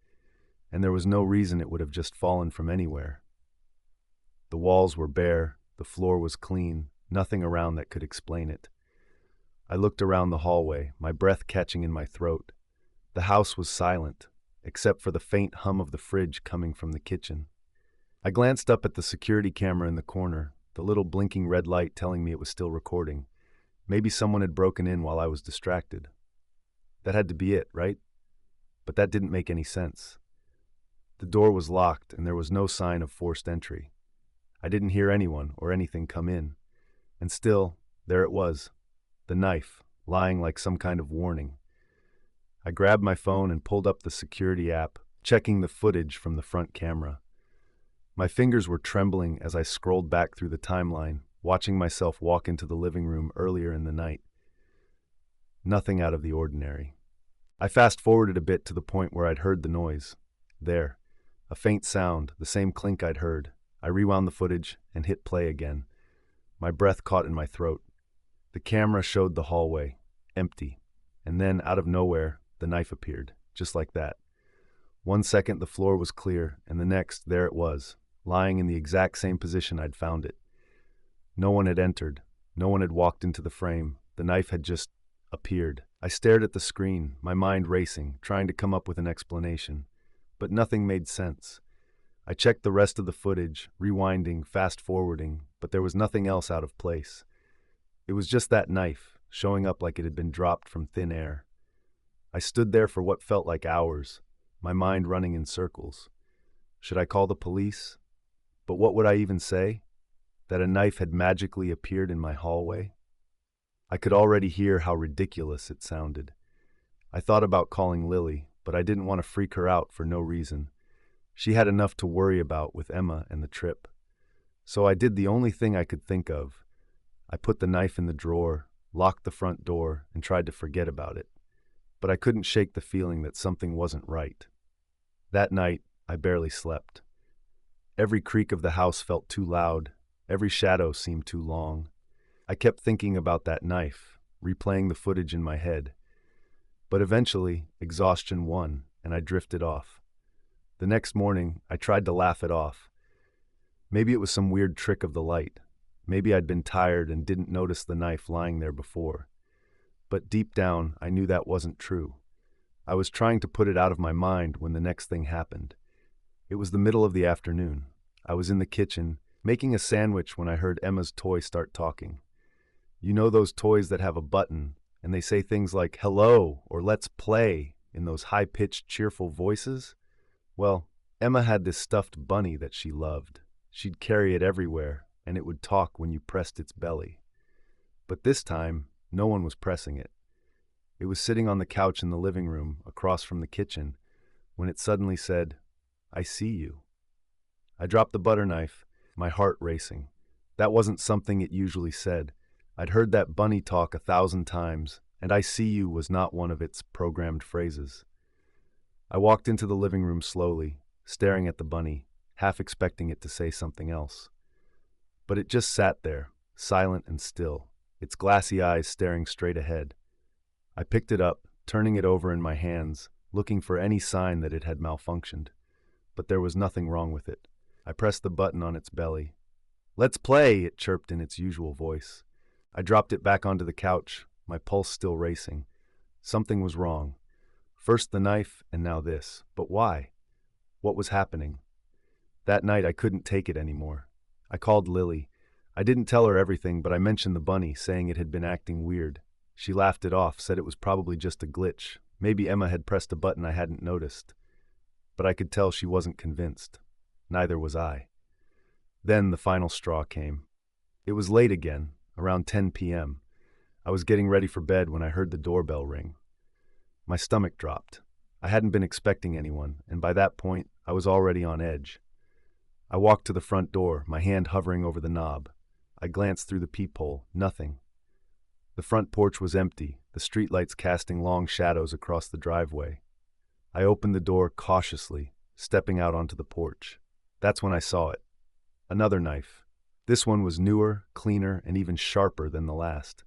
and there was no reason it would have just fallen from anywhere. The walls were bare, the floor was clean, nothing around that could explain it. I looked around the hallway, my breath catching in my throat. The house was silent, except for the faint hum of the fridge coming from the kitchen. I glanced up at the security camera in the corner, the little blinking red light telling me it was still recording. Maybe someone had broken in while I was distracted. That had to be it, right? But that didn't make any sense. The door was locked and there was no sign of forced entry. I didn't hear anyone or anything come in. And still, there it was, the knife, lying like some kind of warning. I grabbed my phone and pulled up the security app, checking the footage from the front camera. My fingers were trembling as I scrolled back through the timeline, watching myself walk into the living room earlier in the night. Nothing out of the ordinary. I fast-forwarded a bit to the point where I'd heard the noise. There, a faint sound, the same clink I'd heard. I rewound the footage and hit play again. My breath caught in my throat. The camera showed the hallway, empty. And then, out of nowhere, the knife appeared, just like that. 1 second the floor was clear, and the next, there it was, lying in the exact same position I'd found it. No one had entered. No one had walked into the frame. The knife had just appeared. I stared at the screen, my mind racing, trying to come up with an explanation. But nothing made sense. I checked the rest of the footage, rewinding, fast-forwarding, but there was nothing else out of place. It was just that knife, showing up like it had been dropped from thin air. I stood there for what felt like hours, my mind running in circles. Should I call the police? But what would I even say? That a knife had magically appeared in my hallway? I could already hear how ridiculous it sounded. I thought about calling Lily, but I didn't want to freak her out for no reason. She had enough to worry about with Emma and the trip. So I did the only thing I could think of. I put the knife in the drawer, locked the front door, and tried to forget about it. But I couldn't shake the feeling that something wasn't right. That night, I barely slept. Every creak of the house felt too loud. Every shadow seemed too long. I kept thinking about that knife, replaying the footage in my head. But eventually, exhaustion won, and I drifted off. The next morning, I tried to laugh it off. Maybe it was some weird trick of the light. Maybe I'd been tired and didn't notice the knife lying there before. But deep down, I knew that wasn't true. I was trying to put it out of my mind when the next thing happened. It was the middle of the afternoon. I was in the kitchen, making a sandwich when I heard Emma's toy start talking. You know those toys that have a button, and they say things like, "Hello," or "Let's play," in those high-pitched, cheerful voices? Well, Emma had this stuffed bunny that she loved. She'd carry it everywhere, and it would talk when you pressed its belly. But this time, no one was pressing it. It was sitting on the couch in the living room, across from the kitchen, when it suddenly said, "I see you." I dropped the butter knife, my heart racing. That wasn't something it usually said. I'd heard that bunny talk 1,000 times, and "I see you" was not one of its programmed phrases. I walked into the living room slowly, staring at the bunny, half expecting it to say something else. But it just sat there, silent and still, its glassy eyes staring straight ahead. I picked it up, turning it over in my hands, looking for any sign that it had malfunctioned. But there was nothing wrong with it. I pressed the button on its belly. "Let's play," it chirped in its usual voice. I dropped it back onto the couch, my pulse still racing. Something was wrong. First the knife, and now this. But why? What was happening? That night I couldn't take it anymore. I called Lily. I didn't tell her everything, but I mentioned the bunny, saying it had been acting weird. She laughed it off, said it was probably just a glitch. Maybe Emma had pressed a button I hadn't noticed. But I could tell she wasn't convinced. Neither was I. Then the final straw came. It was late again, around 10 p.m. I was getting ready for bed when I heard the doorbell ring. My stomach dropped. I hadn't been expecting anyone, and by that point, I was already on edge. I walked to the front door, my hand hovering over the knob. I glanced through the peephole. Nothing. The front porch was empty, the streetlights casting long shadows across the driveway. I opened the door cautiously, stepping out onto the porch. That's when I saw it. Another knife. This one was newer, cleaner, and even sharper than the last.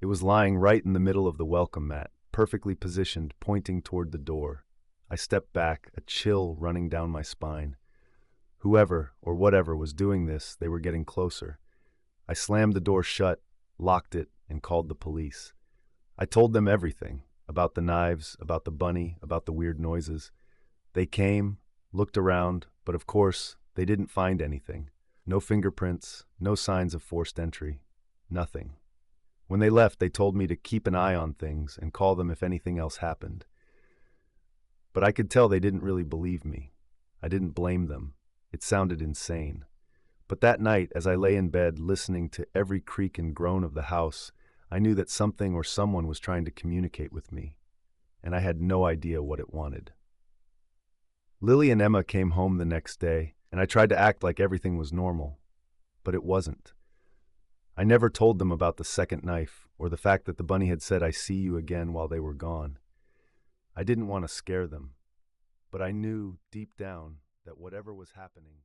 It was lying right in the middle of the welcome mat, perfectly positioned, pointing toward the door. I stepped back, a chill running down my spine. Whoever or whatever was doing this, they were getting closer. I slammed the door shut, locked it, and called the police. I told them everything, about the knives, about the bunny, about the weird noises. They came, looked around, but of course, they didn't find anything. No fingerprints, no signs of forced entry, nothing. When they left, they told me to keep an eye on things and call them if anything else happened. But I could tell they didn't really believe me. I didn't blame them. It sounded insane. But that night, as I lay in bed listening to every creak and groan of the house, I knew that something or someone was trying to communicate with me, and I had no idea what it wanted. Lily and Emma came home the next day, and I tried to act like everything was normal, but it wasn't. I never told them about the second knife or the fact that the bunny had said "I see you again" while they were gone. I didn't want to scare them, but I knew deep down that whatever was happening